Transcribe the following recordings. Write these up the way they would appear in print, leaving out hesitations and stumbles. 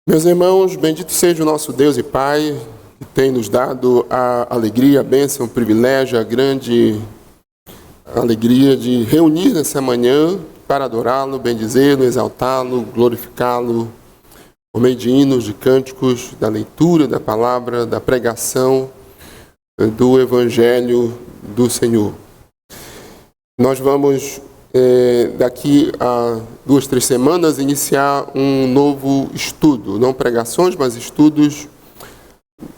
Meus irmãos, bendito seja o nosso Deus e Pai, que tem nos dado a alegria, a bênção, o privilégio, a grande alegria de reunir nessa manhã para adorá-lo, bendizê-lo, exaltá-lo, glorificá-lo, por meio de hinos, de cânticos, da leitura da palavra, da pregação do Evangelho do Senhor. Nós vamos, daqui a 2, 3 semanas, iniciar um novo estudo, não pregações, mas estudos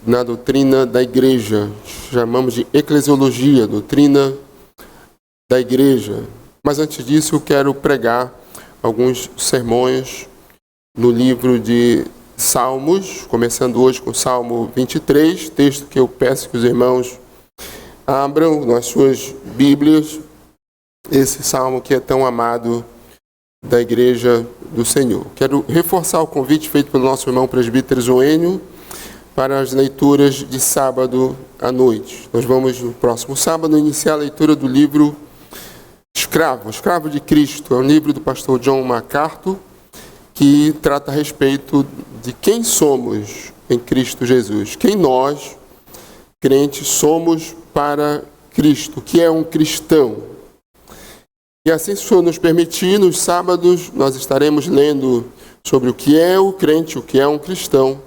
na doutrina da igreja. Chamamos de eclesiologia, doutrina da igreja. Mas antes disso, eu quero pregar alguns sermões no livro de Salmos, começando hoje com o Salmo 23, texto que eu peço que os irmãos abram nas suas Bíblias, esse salmo que é tão amado da igreja do Senhor. Quero reforçar o convite feito pelo nosso irmão presbítero Joênio para as leituras de sábado à noite. Nós vamos, no próximo sábado, iniciar a leitura do livro Escravo de Cristo. É um livro do pastor John MacArthur, que trata a respeito de quem somos em Cristo Jesus. Quem nós, crentes, somos para Cristo, que é um cristão. E assim, se o Senhor nos permitir, nos sábados nós estaremos lendo sobre o que é o crente, o que é um cristão.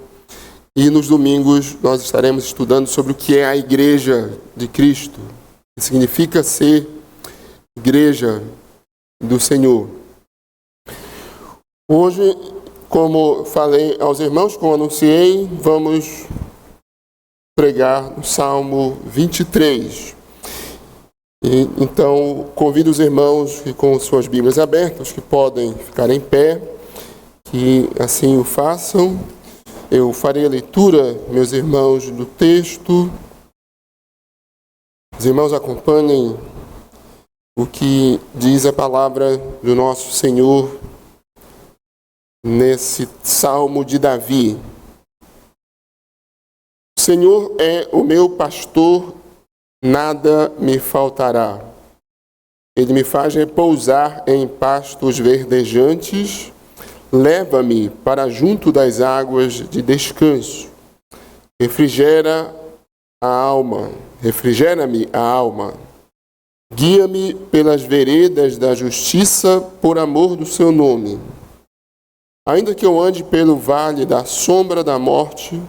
E nos domingos nós estaremos estudando sobre o que é a igreja de Cristo, que significa ser igreja do Senhor. Hoje, como falei aos irmãos, como anunciei, vamos pregar no Salmo 23. Então, convido os irmãos que com suas Bíblias abertas, que podem ficar em pé, que assim o façam. Eu farei a leitura, meus irmãos, do texto. Os irmãos acompanhem o que diz a palavra do nosso Senhor nesse Salmo de Davi. O Senhor é o meu pastor, nada me faltará. Ele me faz repousar em pastos verdejantes, leva-me para junto das águas de descanso. Refrigera-me a alma. Guia-me pelas veredas da justiça por amor do seu nome. Ainda que eu ande pelo vale da sombra da morte,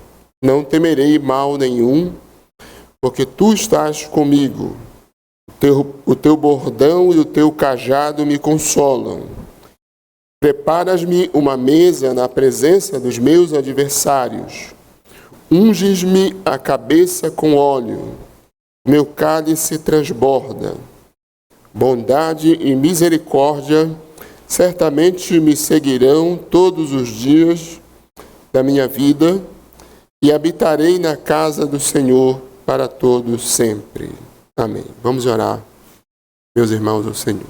não temerei mal nenhum, porque tu estás comigo. O teu bordão e o teu cajado me consolam. Preparas-me uma mesa na presença dos meus adversários. Unges-me a cabeça com óleo. Meu cálice transborda. Bondade e misericórdia certamente me seguirão todos os dias da minha vida e habitarei na casa do Senhor para todos sempre. Amém. Vamos orar, meus irmãos, ao Senhor.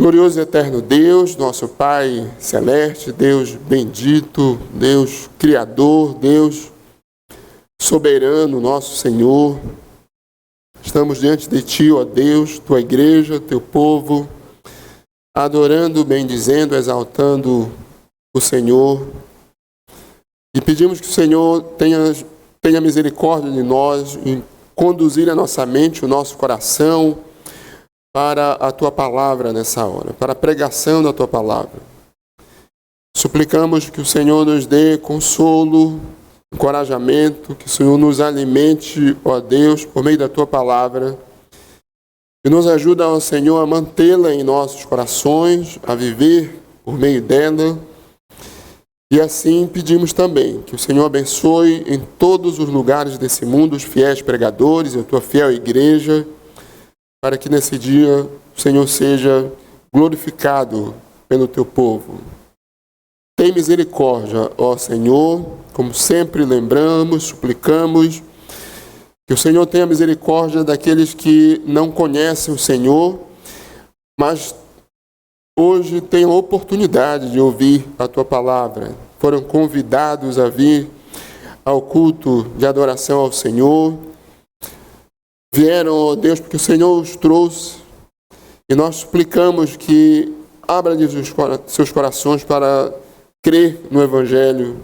Glorioso e eterno Deus, nosso Pai celeste, Deus bendito, Deus criador, Deus soberano, nosso Senhor. Estamos diante de Ti, ó Deus, Tua igreja, Teu povo, adorando, bendizendo, exaltando o Senhor. E pedimos que o Senhor tenha misericórdia de nós e conduzir a nossa mente, o nosso coração para a Tua palavra nessa hora, para a pregação da Tua palavra. Suplicamos que o Senhor nos dê consolo, encorajamento, que o Senhor nos alimente, ó Deus, por meio da Tua palavra, e nos ajuda, ó Senhor, a mantê-la em nossos corações, a viver por meio dela. E assim pedimos também que o Senhor abençoe em todos os lugares desse mundo os fiéis pregadores e a Tua fiel igreja, para que nesse dia o Senhor seja glorificado pelo Teu povo. Tem misericórdia, ó Senhor, como sempre lembramos, suplicamos, que o Senhor tenha misericórdia daqueles que não conhecem o Senhor, mas hoje têm a oportunidade de ouvir a Tua palavra. Foram convidados a vir ao culto de adoração ao Senhor. Vieram, ó Deus, porque o Senhor os trouxe. E nós suplicamos que abra-lhes os seus corações para crer no Evangelho,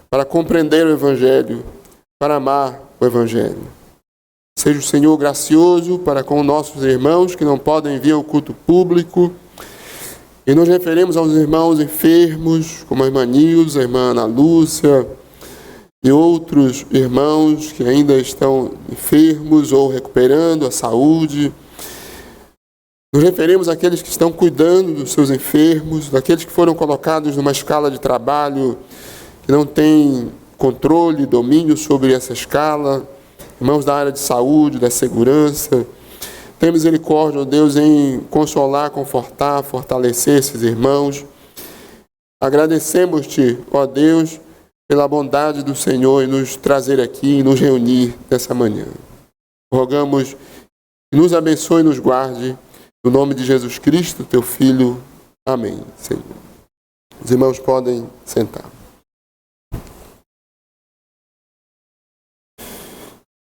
para compreender o Evangelho, para amar o Evangelho. Seja o Senhor gracioso para com nossos irmãos que não podem vir ao culto público. E nos referimos aos irmãos enfermos, como a irmã Nilza, a irmã Ana Lúcia e outros irmãos que ainda estão enfermos ou recuperando a saúde. Nos referimos àqueles que estão cuidando dos seus enfermos, daqueles que foram colocados numa escala de trabalho que não tem controle, domínio sobre essa escala, irmãos da área de saúde, da segurança. Tem misericórdia, ó Deus, em consolar, confortar, fortalecer esses irmãos. Agradecemos-te, ó Deus, pela bondade do Senhor em nos trazer aqui e nos reunir nessa manhã. Rogamos que nos abençoe e nos guarde. No nome de Jesus Cristo, teu Filho. Amém, Senhor. Os irmãos podem sentar.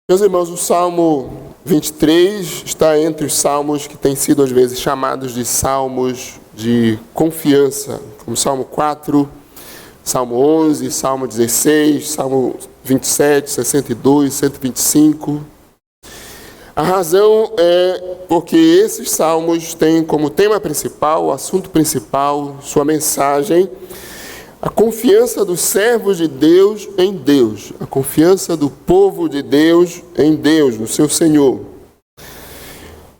Meus irmãos, o Salmo 23 está entre os salmos que têm sido às vezes chamados de salmos de confiança, como Salmo 4, Salmo 11, Salmo 16, Salmo 27, 62, 125. A razão é porque esses salmos têm como tema principal, o assunto principal, sua mensagem, a confiança dos servos de Deus em Deus, a confiança do povo de Deus em Deus, no seu Senhor.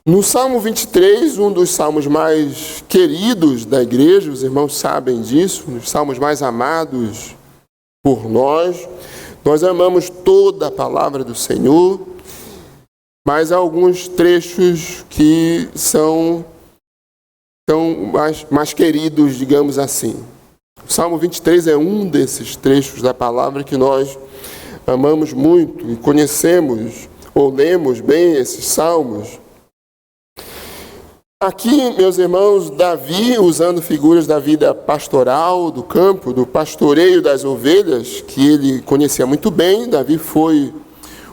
No Salmo 23, um dos salmos mais queridos da igreja, os irmãos sabem disso, um dos salmos mais amados por nós amamos toda a palavra do Senhor, mas há alguns trechos que são mais queridos, digamos assim. O Salmo 23 é um desses trechos da palavra que nós amamos muito e conhecemos ou lemos bem esses salmos. Aqui, meus irmãos, Davi, usando figuras da vida pastoral, do campo, do pastoreio das ovelhas, que ele conhecia muito bem. Davi foi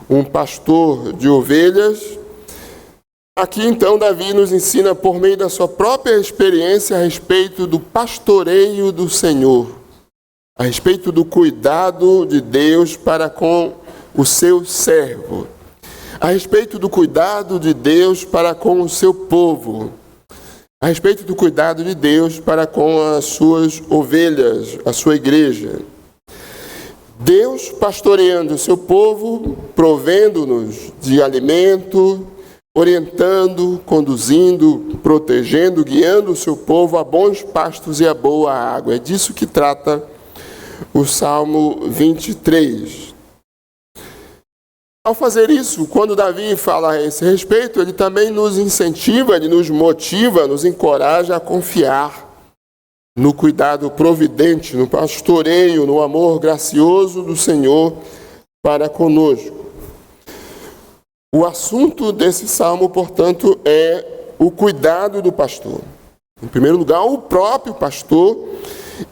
um pastor de ovelhas. Aqui, então, Davi nos ensina, por meio da sua própria experiência, a respeito do pastoreio do Senhor, a respeito do cuidado de Deus para com o seu servo, a respeito do cuidado de Deus para com o seu povo, a respeito do cuidado de Deus para com as suas ovelhas, a sua igreja. Deus pastoreando o seu povo, provendo-nos de alimento, orientando, conduzindo, protegendo, guiando o seu povo a bons pastos e a boa água. É disso que trata o Salmo 23. Ao fazer isso, quando Davi fala a esse respeito, ele também nos incentiva, ele nos motiva, nos encoraja a confiar no cuidado providente, no pastoreio, no amor gracioso do Senhor para conosco. O assunto desse salmo, portanto, é o cuidado do pastor. Em primeiro lugar, o próprio pastor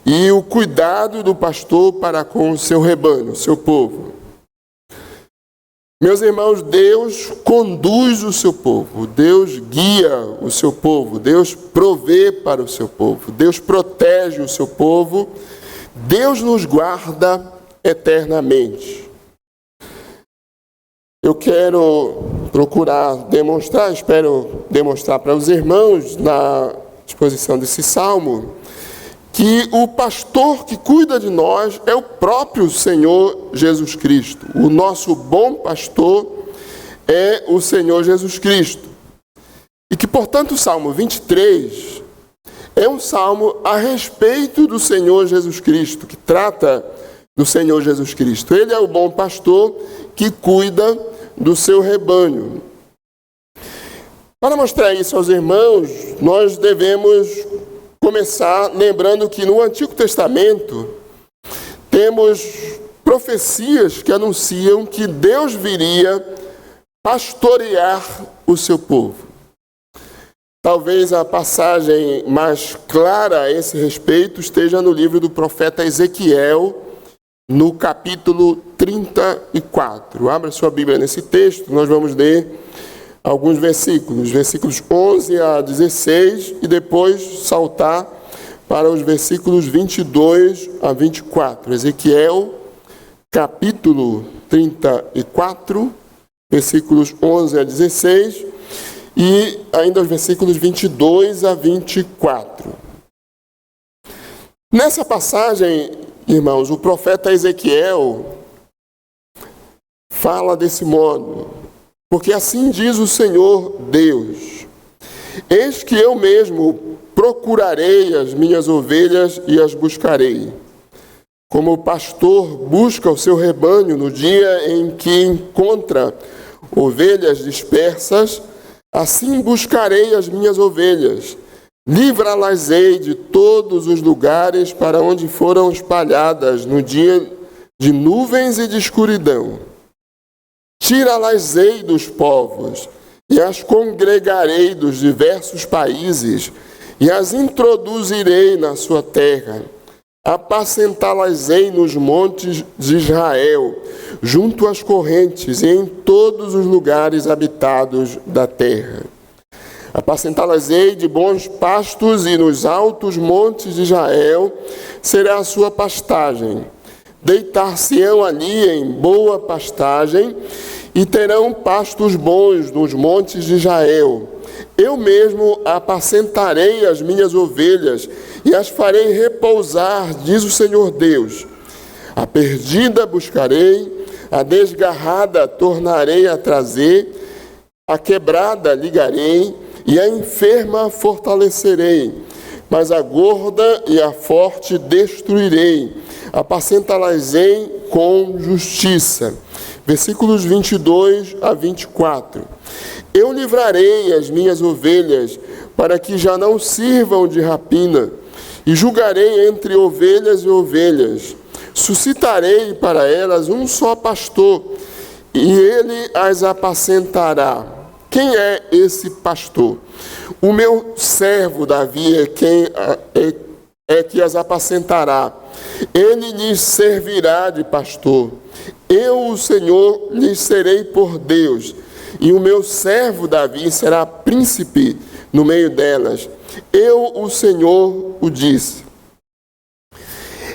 e o cuidado do pastor para com o seu rebanho, o seu povo. Meus irmãos, Deus conduz o seu povo, Deus guia o seu povo, Deus provê para o seu povo, Deus protege o seu povo, Deus nos guarda eternamente. Eu quero procurar demonstrar, espero demonstrar para os irmãos, na exposição desse salmo, que o pastor que cuida de nós é o próprio Senhor Jesus Cristo. O nosso bom pastor é o Senhor Jesus Cristo. E que, portanto, o Salmo 23 é um salmo a respeito do Senhor Jesus Cristo, que trata do Senhor Jesus Cristo. Ele é o bom pastor que cuida do seu rebanho. Para mostrar isso aos irmãos, nós devemos começar lembrando que no Antigo Testamento temos profecias que anunciam que Deus viria pastorear o seu povo. Talvez a passagem mais clara a esse respeito esteja no livro do profeta Ezequiel, no capítulo 34. Abra sua Bíblia nesse texto, nós vamos ler versículos 11 a 16, e depois saltar para os versículos 22 a 24. Ezequiel, capítulo 34, versículos 11 a 16, e ainda os versículos 22 a 24. Nessa passagem, irmãos, o profeta Ezequiel fala desse modo: porque assim diz o Senhor Deus: eis que eu mesmo procurarei as minhas ovelhas e as buscarei. Como o pastor busca o seu rebanho no dia em que encontra ovelhas dispersas, assim buscarei as minhas ovelhas. Livra-las-ei de todos os lugares para onde foram espalhadas no dia de nuvens e de escuridão. Tira-las-ei dos povos, e as congregarei dos diversos países, e as introduzirei na sua terra. Apacentá-las-ei nos montes de Israel, junto às correntes e em todos os lugares habitados da terra. Apacentá-las-ei de bons pastos, e nos altos montes de Israel será a sua pastagem. Deitar-se-ão ali em boa pastagem, e terão pastos bons nos montes de Israel. Eu mesmo apacentarei as minhas ovelhas, e as farei repousar, diz o Senhor Deus. A perdida buscarei, a desgarrada tornarei a trazer, a quebrada ligarei, e a enferma fortalecerei, mas a gorda e a forte destruirei, apacentá-las-ei com justiça. Versículos 22 a 24. Eu livrarei as minhas ovelhas, para que já não sirvam de rapina, e julgarei entre ovelhas e ovelhas. Suscitarei para elas um só pastor, e ele as apacentará. Quem é esse pastor? O meu servo Davi é que as apacentará. Ele lhes servirá de pastor. Eu, o Senhor, lhes serei por Deus, e o meu servo Davi será príncipe no meio delas. Eu, o Senhor, o disse.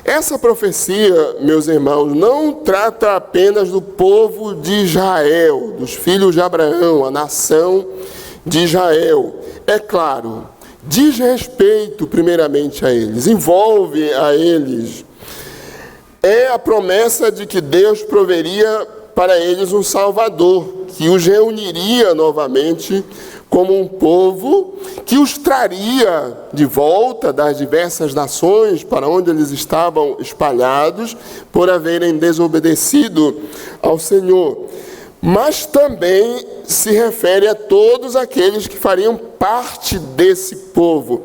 Essa profecia, meus irmãos, não trata apenas do povo de Israel, dos filhos de Abraão, a nação de Israel. É claro, diz respeito primeiramente a eles, envolve a eles. É a promessa de que Deus proveria para eles um Salvador, que os reuniria novamente como um povo, que os traria de volta das diversas nações para onde eles estavam espalhados, por haverem desobedecido ao Senhor. Mas também se refere a todos aqueles que fariam parte desse povo.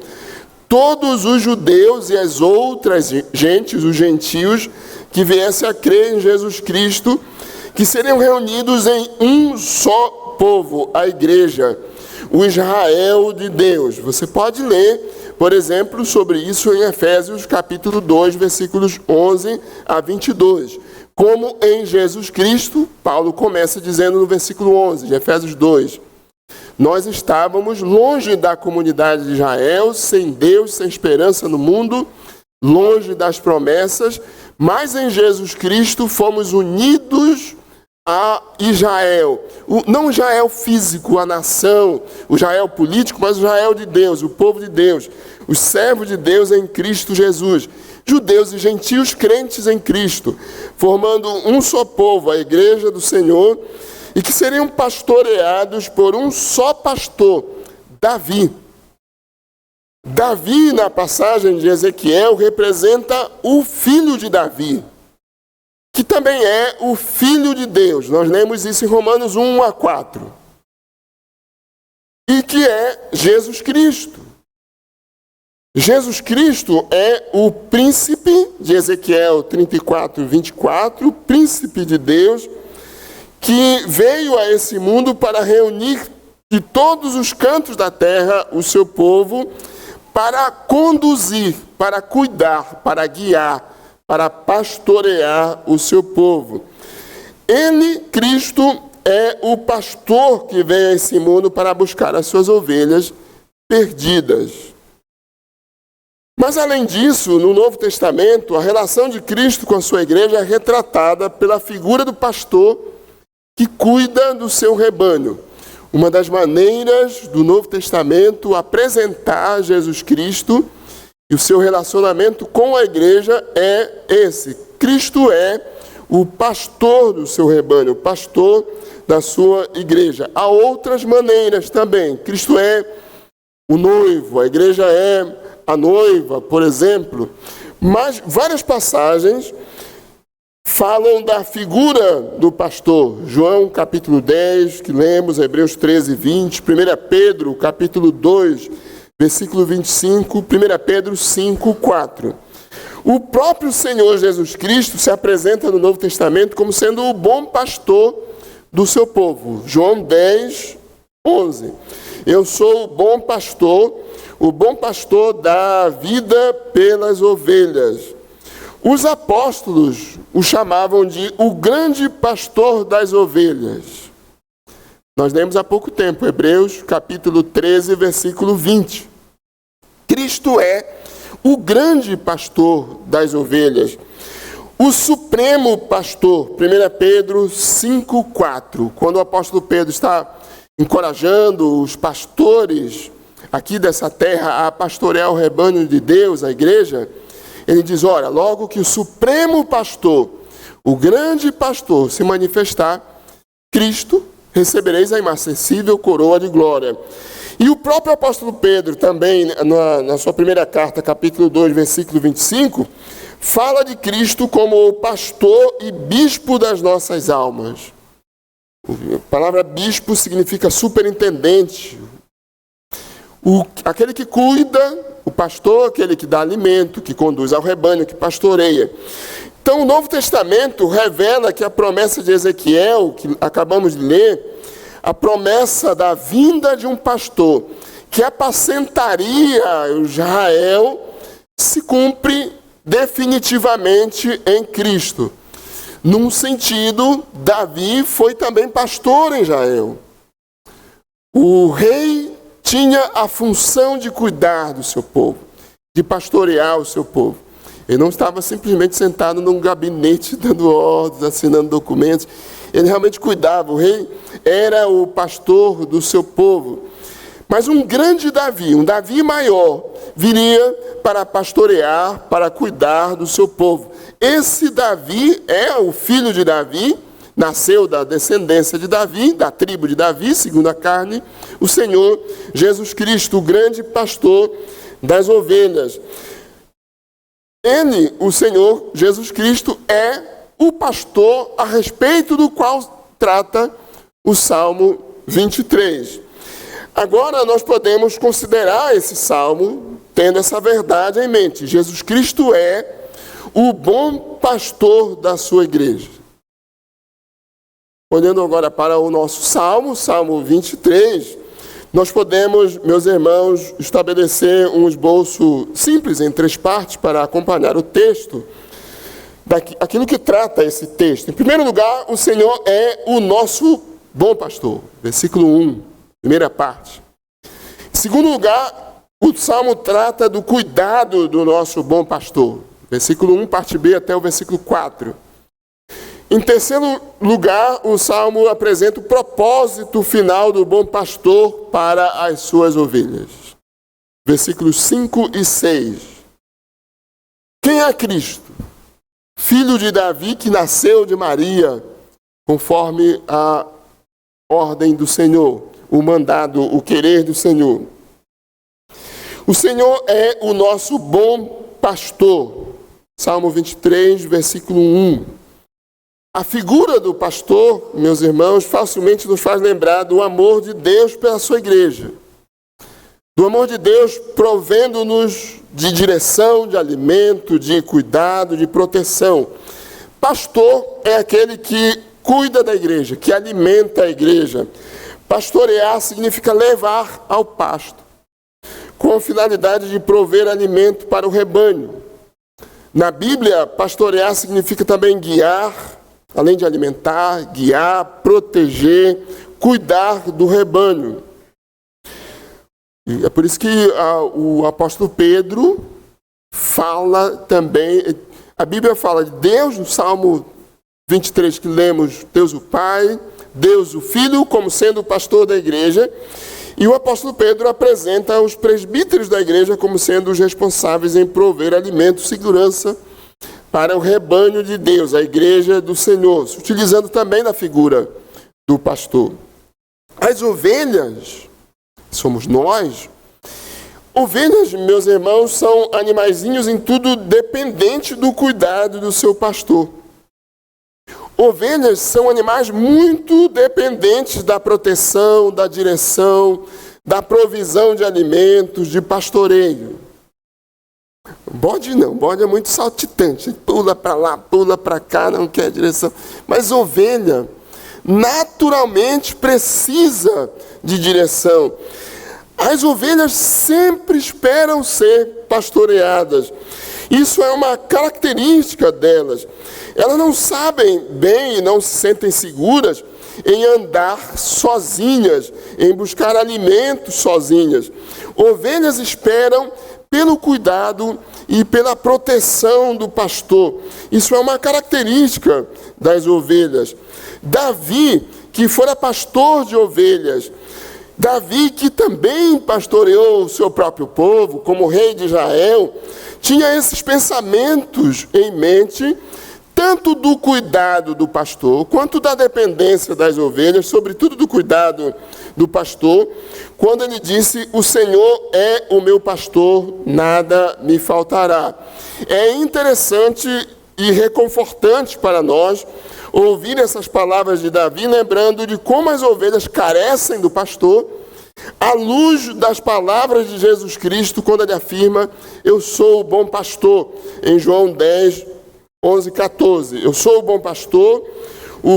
Todos os judeus e as outras gentes, os gentios, que viessem a crer em Jesus Cristo, que seriam reunidos em um só povo, a igreja, o Israel de Deus. Você pode ler, por exemplo, sobre isso em Efésios capítulo 2, versículos 11 a 22. Como em Jesus Cristo, Paulo começa dizendo no versículo 11 de Efésios 2. Nós estávamos longe da comunidade de Israel, sem Deus, sem esperança no mundo, longe das promessas, mas em Jesus Cristo fomos unidos a Israel. Não o Israel físico, a nação, o Israel político, mas o Israel de Deus, o povo de Deus, os servos de Deus em Cristo Jesus. Judeus e gentios crentes em Cristo, formando um só povo, a igreja do Senhor, e que seriam pastoreados por um só pastor, Davi. Davi, na passagem de Ezequiel, representa o filho de Davi, que também é o Filho de Deus. Nós lemos isso em Romanos 1 a 4. E que é Jesus Cristo. Jesus Cristo é o príncipe de Ezequiel 34, 24, o príncipe de Deus, que veio a esse mundo para reunir de todos os cantos da terra o seu povo, para conduzir, para cuidar, para guiar, para pastorear o seu povo. Ele, Cristo, é o pastor que vem a esse mundo para buscar as suas ovelhas perdidas. Mas, além disso, no Novo Testamento, a relação de Cristo com a sua igreja é retratada pela figura do pastor que cuida do seu rebanho. Uma das maneiras do Novo Testamento apresentar Jesus Cristo e o seu relacionamento com a igreja é esse. Cristo é o pastor do seu rebanho, o pastor da sua igreja. Há outras maneiras também. Cristo é o noivo, a igreja é a noiva, por exemplo. Mas várias passagens falam da figura do pastor. João capítulo 10, que lemos, Hebreus 13, 20, 1 Pedro capítulo 2, versículo 25, 1 Pedro 5, 4. O próprio Senhor Jesus Cristo se apresenta no Novo Testamento como sendo o bom pastor do seu povo. João 10, 11. Eu sou o bom pastor dá a vida pelas ovelhas. Os apóstolos o chamavam de o grande pastor das ovelhas. Nós lemos há pouco tempo, Hebreus capítulo 13, versículo 20. Cristo é o grande pastor das ovelhas, o supremo pastor. 1 Pedro 5, 4. Quando o apóstolo Pedro está encorajando os pastores aqui dessa terra a pastorear o rebanho de Deus, a igreja, ele diz, ora, logo que o supremo pastor, o grande pastor, se manifestar, Cristo, recebereis a inacessível coroa de glória. E o próprio apóstolo Pedro, também, na sua primeira carta, capítulo 2, versículo 25, fala de Cristo como o pastor e bispo das nossas almas. A palavra bispo significa superintendente. Aquele que cuida, o pastor, aquele que dá alimento, que conduz ao rebanho, que pastoreia. Então, o Novo Testamento revela que a promessa de Ezequiel, que acabamos de ler, a promessa da vinda de um pastor que apacentaria Israel, se cumpre definitivamente em Cristo. Num sentido, Davi foi também pastor em Israel. O rei tinha a função de cuidar do seu povo, de pastorear o seu povo. Ele não estava simplesmente sentado num gabinete dando ordens, assinando documentos. Ele realmente cuidava. O rei era o pastor do seu povo. Mas um grande Davi, um Davi maior, viria para pastorear, para cuidar do seu povo. Esse Davi é o filho de Davi, nasceu da descendência de Davi, da tribo de Davi, segundo a carne, o Senhor Jesus Cristo, o grande pastor das ovelhas. Ele, o Senhor Jesus Cristo, é o pastor a respeito do qual trata o Salmo 23. Agora nós podemos considerar esse salmo tendo essa verdade em mente. Jesus Cristo é o bom pastor da sua igreja. Olhando agora para o nosso salmo, Salmo 23, nós podemos, meus irmãos, estabelecer um esboço simples em 3 partes para acompanhar o texto, aquilo que trata esse texto. Em primeiro lugar, o Senhor é o nosso bom pastor. Versículo 1, primeira parte. Em segundo lugar, o Salmo trata do cuidado do nosso bom pastor. Versículo 1, parte B, até o versículo 4. Em terceiro lugar, o Salmo apresenta o propósito final do bom pastor para as suas ovelhas. Versículos 5 e 6. Quem é Cristo? Filho de Davi, que nasceu de Maria, conforme a ordem do Senhor, o mandado, o querer do Senhor. O Senhor é o nosso bom pastor. Salmo 23, versículo 1. A figura do pastor, meus irmãos, facilmente nos faz lembrar do amor de Deus pela sua igreja. Do amor de Deus provendo-nos de direção, de alimento, de cuidado, de proteção. Pastor é aquele que cuida da igreja, que alimenta a igreja. Pastorear significa levar ao pasto, com a finalidade de prover alimento para o rebanho. Na Bíblia, pastorear significa também guiar, além de alimentar, guiar, proteger, cuidar do rebanho. E é por isso que o apóstolo Pedro, fala também, a Bíblia fala de Deus, no Salmo 23 que lemos, Deus o Pai, Deus o Filho, como sendo o pastor da igreja, e o apóstolo Pedro apresenta os presbíteros da igreja como sendo os responsáveis em prover alimento e segurança para o rebanho de Deus, a igreja do Senhor, se utilizando também da figura do pastor. As ovelhas, somos nós. Ovelhas, meus irmãos, são animaizinhos em tudo dependente do cuidado do seu pastor. Ovelhas são animais muito dependentes da proteção, da direção, da provisão de alimentos, de pastoreio. Bode não, bode é muito saltitante, pula para lá, pula para cá, não quer direção. Mas ovelha naturalmente precisa de direção. As ovelhas sempre esperam ser pastoreadas. Isso é uma característica delas. Elas não sabem bem e não se sentem seguras em andar sozinhas, em buscar alimentos sozinhas. Ovelhas esperam pelo cuidado e pela proteção do pastor. Isso é uma característica das ovelhas. Davi, que fora pastor de ovelhas, Davi, que também pastoreou o seu próprio povo, como rei de Israel, tinha esses pensamentos em mente, tanto do cuidado do pastor, quanto da dependência das ovelhas, sobretudo do cuidado do pastor, quando ele disse, o Senhor é o meu pastor, nada me faltará. É interessante e reconfortante para nós ouvir essas palavras de Davi, lembrando de como as ovelhas carecem do pastor, à luz das palavras de Jesus Cristo, quando ele afirma, eu sou o bom pastor, em João 10, 11, 14. Eu sou o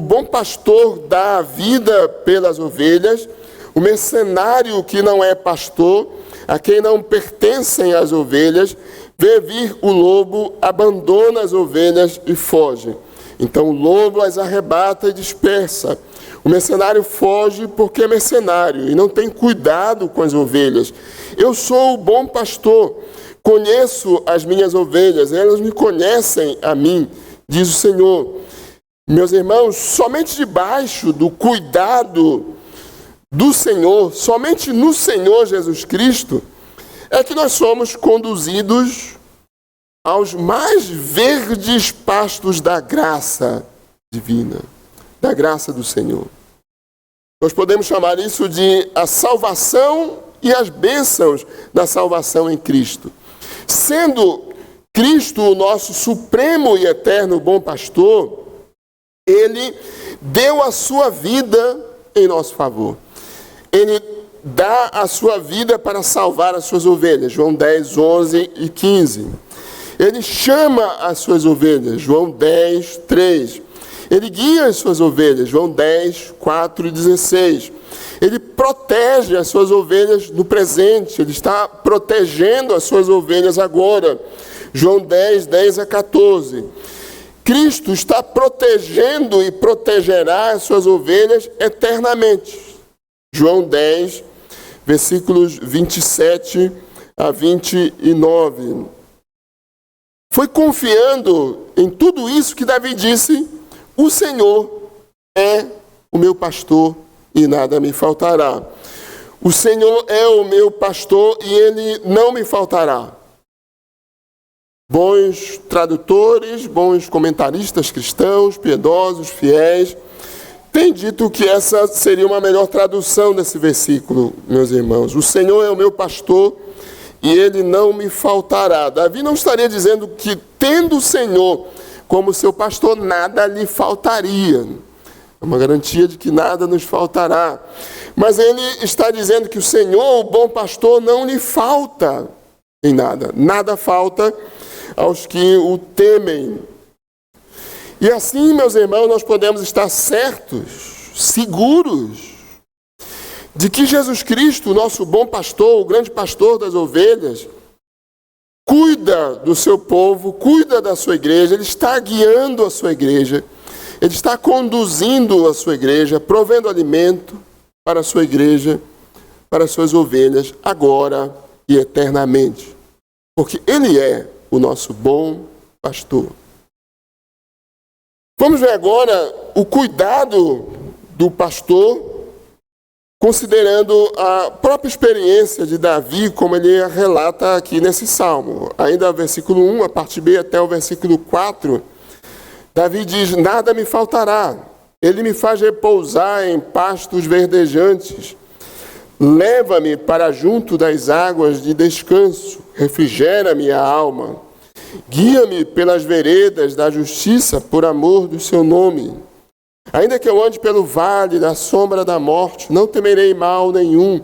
bom pastor dá a vida pelas ovelhas, o mercenário que não é pastor, a quem não pertencem as ovelhas, vê vir o lobo, abandona as ovelhas e foge. Então o lobo as arrebata e dispersa. O mercenário foge porque é mercenário e não tem cuidado com as ovelhas. Eu sou o bom pastor, conheço as minhas ovelhas, elas me conhecem a mim, diz o Senhor. Meus irmãos, somente debaixo do cuidado do Senhor, somente no Senhor Jesus Cristo, é que nós somos conduzidos aos mais verdes pastos da graça divina, da graça do Senhor. Nós podemos chamar isso de a salvação e as bênçãos da salvação em Cristo. Sendo Cristo o nosso supremo e eterno bom pastor, ele deu a sua vida em nosso favor. Ele dá a sua vida para salvar as suas ovelhas. João 10, 11 e 15. Ele chama as suas ovelhas. João 10, 3. Ele guia as suas ovelhas. João 10, 4 e 16. Ele protege as suas ovelhas no presente. Ele está protegendo as suas ovelhas agora. João 10, 10 a 14. Cristo está protegendo e protegerá as suas ovelhas eternamente. João 10, versículos 27 a 29. Foi confiando em tudo isso que Davi disse, o Senhor é o meu pastor e nada me faltará. O Senhor é o meu pastor e ele não me faltará. Bons tradutores, bons comentaristas cristãos, piedosos, fiéis, têm dito que essa seria uma melhor tradução desse versículo, meus irmãos. O Senhor é o meu pastor e ele não me faltará. Davi não estaria dizendo que, tendo o Senhor como seu pastor, nada lhe faltaria. É uma garantia de que nada nos faltará. Mas ele está dizendo que o Senhor, o bom pastor, não lhe falta em nada. Nada falta aos que o temem. E assim, meus irmãos, nós podemos estar certos, seguros, de que Jesus Cristo, o nosso bom pastor, o grande pastor das ovelhas, cuida do seu povo, cuida da sua igreja, ele está guiando a sua igreja, ele está conduzindo a sua igreja, provendo alimento para a sua igreja, para as suas ovelhas, agora e eternamente. Porque ele é o nosso bom pastor. Vamos ver agora o cuidado do pastor, considerando a própria experiência de Davi, como ele relata aqui nesse salmo. Ainda versículo 1, a parte B até o versículo 4, Davi diz: nada me faltará, ele me faz repousar em pastos verdejantes, leva-me para junto das águas de descanso, refrigera-me a alma, guia-me pelas veredas da justiça por amor do seu nome. Ainda que eu ande pelo vale da sombra da morte, não temerei mal nenhum,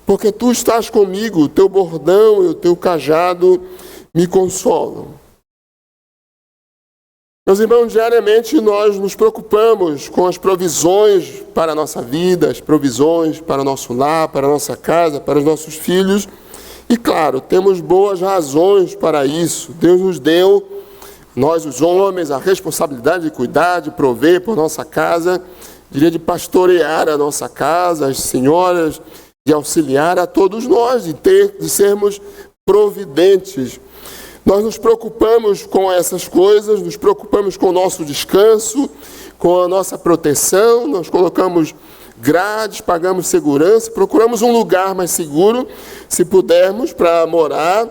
porque tu estás comigo, o teu bordão e o teu cajado me consolam. Meus irmãos, diariamente nós nos preocupamos com as provisões para a nossa vida, as provisões para o nosso lar, para a nossa casa, para os nossos filhos. E claro, temos boas razões para isso. Deus nos deu, nós os homens, a responsabilidade de cuidar, de prover por nossa casa, diria de pastorear a nossa casa, as senhoras, de auxiliar a todos nós, de sermos providentes. Nós nos preocupamos com essas coisas, nos preocupamos com o nosso descanso, com a nossa proteção, nós colocamos grades, pagamos segurança, procuramos um lugar mais seguro, se pudermos, para morar.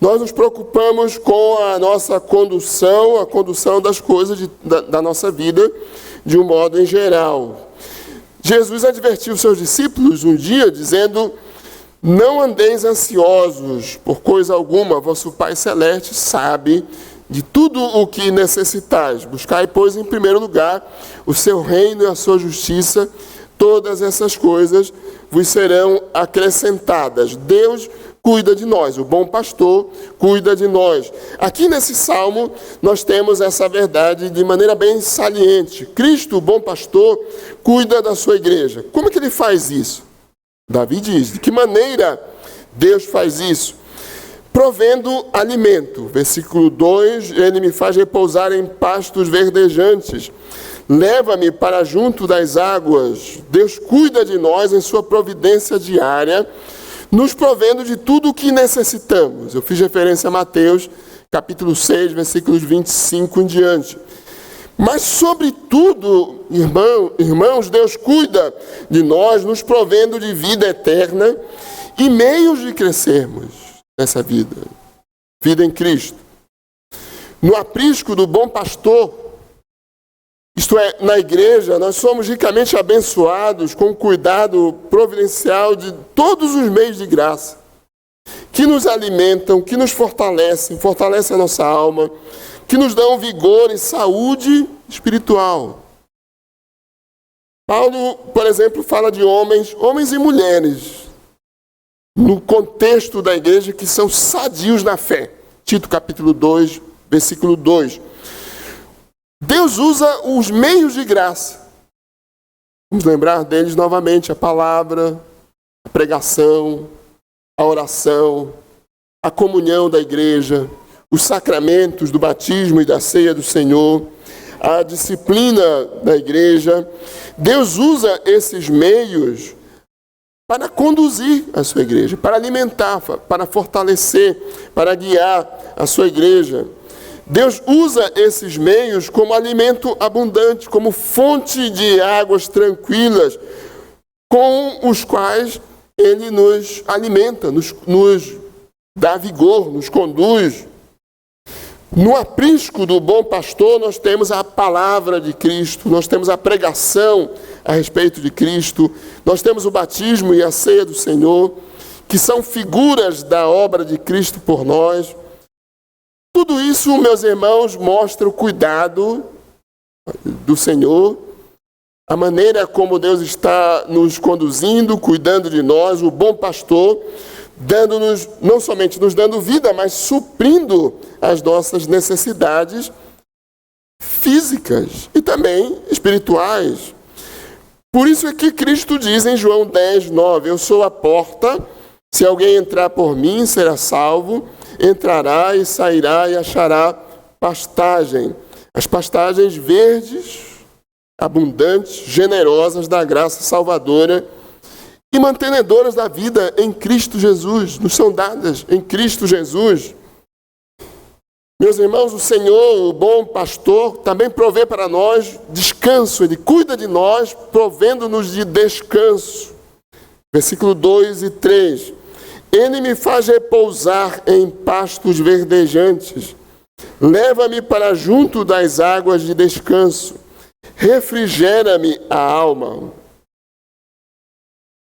Nós nos preocupamos com a nossa condução, a condução das coisas da nossa vida, de um modo em geral. Jesus advertiu os seus discípulos um dia, dizendo: não andeis ansiosos por coisa alguma, vosso Pai Celeste sabe de tudo o que necessitais. Buscai, pois, em primeiro lugar o seu reino e a sua justiça, todas essas coisas vos serão acrescentadas. Deus cuida de nós, o bom pastor cuida de nós. Aqui nesse salmo nós temos essa verdade de maneira bem saliente. Cristo, o bom pastor, cuida da sua igreja. Como é que ele faz isso? Davi diz: de que maneira Deus faz isso? Provendo alimento. Versículo 2, ele me faz repousar em pastos verdejantes. Leva-me para junto das águas. Deus cuida de nós em sua providência diária, nos provendo de tudo o que necessitamos. Eu fiz referência a Mateus, capítulo 6, versículos 25 em diante. Mas, sobretudo, irmãos, Deus cuida de nós, nos provendo de vida eterna e meios de crescermos nessa vida. Vida em Cristo. No aprisco do bom pastor, isto é, na igreja, nós somos ricamente abençoados com o cuidado providencial de todos os meios de graça, que nos alimentam, que nos fortalecem, fortalecem a nossa alma, que nos dão vigor e saúde espiritual. Paulo, por exemplo, fala de homens e mulheres, no contexto da igreja, que são sadios na fé. Tito capítulo 2, versículo 2. Deus usa os meios de graça. Vamos lembrar deles novamente: a palavra, a pregação, a oração, a comunhão da igreja, os sacramentos do batismo e da ceia do Senhor, a disciplina da igreja. Deus usa esses meios para conduzir a sua igreja, para alimentar, para fortalecer, para guiar a sua igreja. Deus usa esses meios como alimento abundante, como fonte de águas tranquilas, com os quais Ele nos alimenta, nos dá vigor, nos conduz. No aprisco do bom pastor, nós temos a palavra de Cristo, nós temos a pregação a respeito de Cristo, nós temos o batismo e a ceia do Senhor, que são figuras da obra de Cristo por nós. Tudo isso, meus irmãos, mostra o cuidado do Senhor, a maneira como Deus está nos conduzindo, cuidando de nós, o bom pastor, dando-nos, não somente nos dando vida, mas suprindo as nossas necessidades físicas e também espirituais. Por isso é que Cristo diz em João 10, 9, eu sou a porta, se alguém entrar por mim, será salvo, entrará e sairá e achará pastagem. As pastagens verdes, abundantes, generosas da graça salvadora e mantenedoras da vida em Cristo Jesus, nos são dadas em Cristo Jesus. Meus irmãos, o Senhor, o bom pastor, também provê para nós descanso. Ele cuida de nós, provendo-nos de descanso. Versículo 2 e 3. Ele me faz repousar em pastos verdejantes. Leva-me para junto das águas de descanso. Refrigera-me a alma.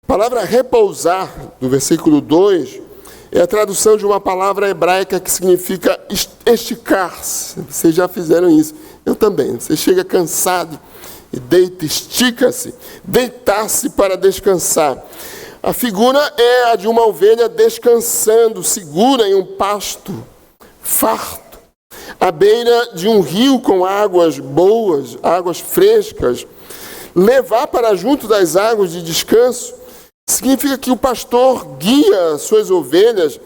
A palavra repousar, do versículo 2, é a tradução de uma palavra hebraica que significa esticar-se. Vocês já fizeram isso. Eu também. Você chega cansado e deita, estica-se. Deitar-se para descansar. A figura é a de uma ovelha descansando, segura em um pasto farto, à beira de um rio com águas boas, águas frescas. Levar para junto das águas de descanso significa que o pastor guia suas ovelhas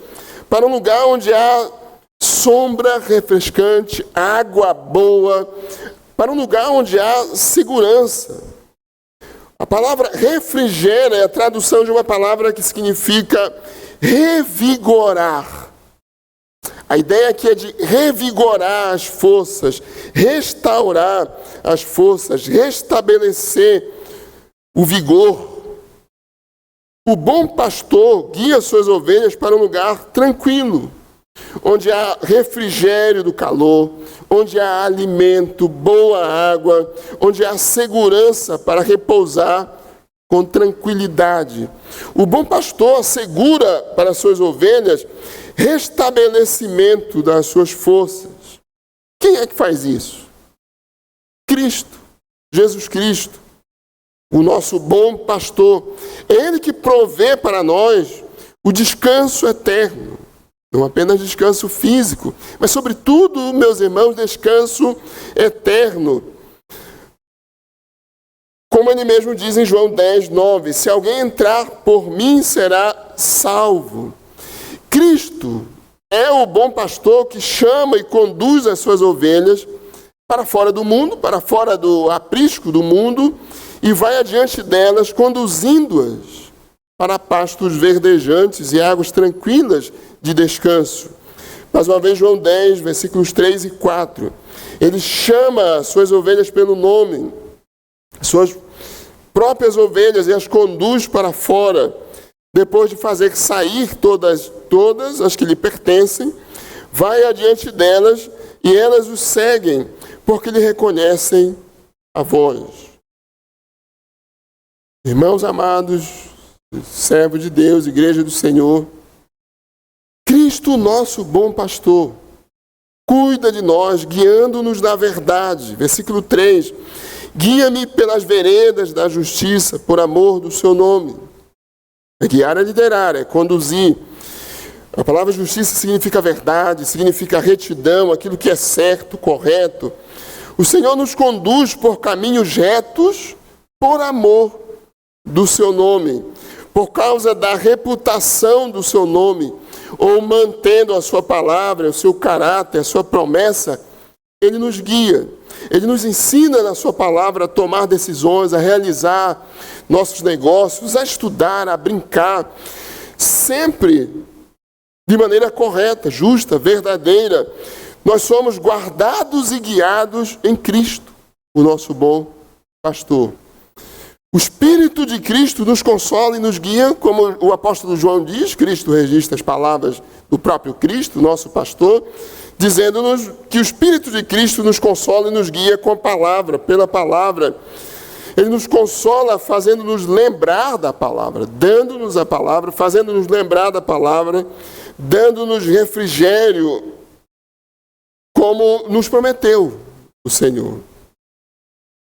para um lugar onde há sombra refrescante, água boa, para um lugar onde há segurança. A palavra refrigera é a tradução de uma palavra que significa revigorar. A ideia aqui é de revigorar as forças, restaurar as forças, restabelecer o vigor. O bom pastor guia suas ovelhas para um lugar tranquilo, onde há refrigério do calor, onde há alimento, boa água, onde há segurança para repousar com tranquilidade. O bom pastor assegura para suas ovelhas restabelecimento das suas forças. Quem é que faz isso? Cristo, Jesus Cristo, o nosso bom pastor. É Ele que provê para nós o descanso eterno. Não apenas descanso físico, mas sobretudo, meus irmãos, descanso eterno. Como ele mesmo diz em João 10, 9, se alguém entrar por mim, será salvo. Cristo é o bom pastor que chama e conduz as suas ovelhas para fora do mundo, para fora do aprisco do mundo, e vai adiante delas, conduzindo-as para pastos verdejantes e águas tranquilas de descanso. Mais uma vez, João 10, versículos 3 e 4. Ele chama as suas ovelhas pelo nome, suas próprias ovelhas, e as conduz para fora. Depois de fazer sair todas as que lhe pertencem, vai adiante delas e elas o seguem, porque lhe reconhecem a voz. Irmãos amados, servo de Deus, igreja do Senhor, Cristo, nosso bom pastor, cuida de nós, guiando-nos na verdade. Versículo 3, guia-me pelas veredas da justiça, por amor do seu nome. Guiar é liderar, é conduzir. A palavra justiça significa verdade, significa retidão, aquilo que é certo, correto. O Senhor nos conduz por caminhos retos, por amor do seu nome, por causa da reputação do seu nome, ou mantendo a sua palavra, o seu caráter, a sua promessa. Ele nos guia, Ele nos ensina na sua palavra a tomar decisões, a realizar nossos negócios, a estudar, a brincar, sempre de maneira correta, justa, verdadeira. Nós somos guardados e guiados em Cristo, o nosso bom pastor. O Espírito de Cristo nos consola e nos guia, como o apóstolo João diz. Cristo registra as palavras do próprio Cristo, nosso pastor, dizendo-nos que o Espírito de Cristo nos consola e nos guia com a palavra, pela palavra. Ele nos consola fazendo-nos lembrar da palavra, dando-nos a palavra, fazendo-nos lembrar da palavra, dando-nos refrigério, como nos prometeu o Senhor.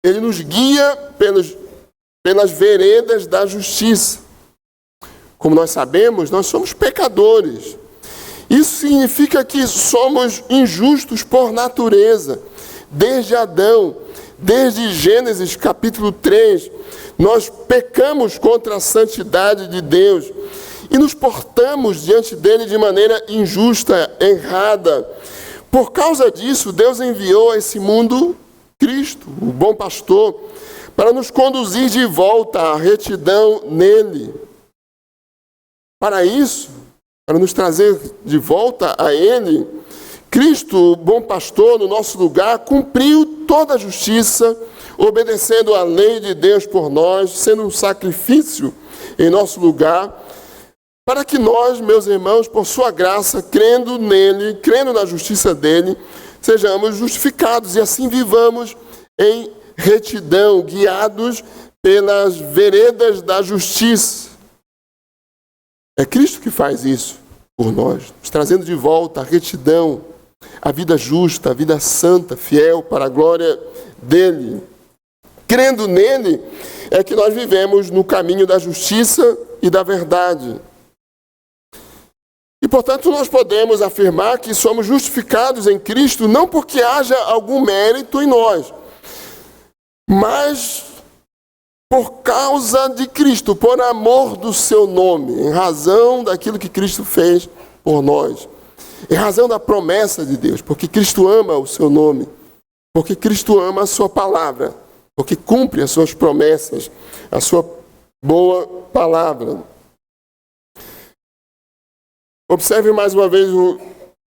Ele nos guia pelas veredas da justiça. Como nós sabemos, nós somos pecadores. Isso significa que somos injustos por natureza. Desde Adão, desde Gênesis capítulo 3, nós pecamos contra a santidade de Deus e nos portamos diante dele de maneira injusta, errada. Por causa disso, Deus enviou a esse mundo Cristo, o bom pastor, para nos conduzir de volta à retidão nele. Para isso, para nos trazer de volta a Ele, Cristo, bom pastor, no nosso lugar, cumpriu toda a justiça, obedecendo à lei de Deus por nós, sendo um sacrifício em nosso lugar, para que nós, meus irmãos, por sua graça, crendo nele, crendo na justiça dele, sejamos justificados e assim vivamos em retidão, guiados pelas veredas da justiça. É Cristo que faz isso por nós, nos trazendo de volta a retidão, a vida justa, a vida santa, fiel para a glória dele. Crendo nele, é que nós vivemos no caminho da justiça e da verdade. E, portanto, nós podemos afirmar que somos justificados em Cristo não porque haja algum mérito em nós, mas por causa de Cristo, por amor do seu nome, em razão daquilo que Cristo fez por nós, em razão da promessa de Deus, porque Cristo ama o seu nome, porque Cristo ama a sua palavra, porque cumpre as suas promessas, a sua boa palavra. Observe mais uma vez o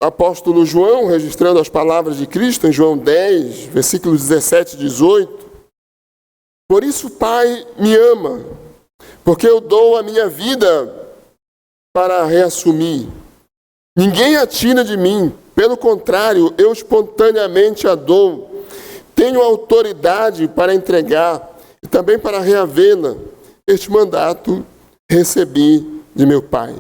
apóstolo João, registrando as palavras de Cristo, em João 10, versículos 17 e 18. Por isso o Pai me ama, porque eu dou a minha vida para reassumir. Ninguém a tira de mim, pelo contrário, eu espontaneamente a dou. Tenho autoridade para entregar e também para reavê-la. Este mandato recebi de meu Pai.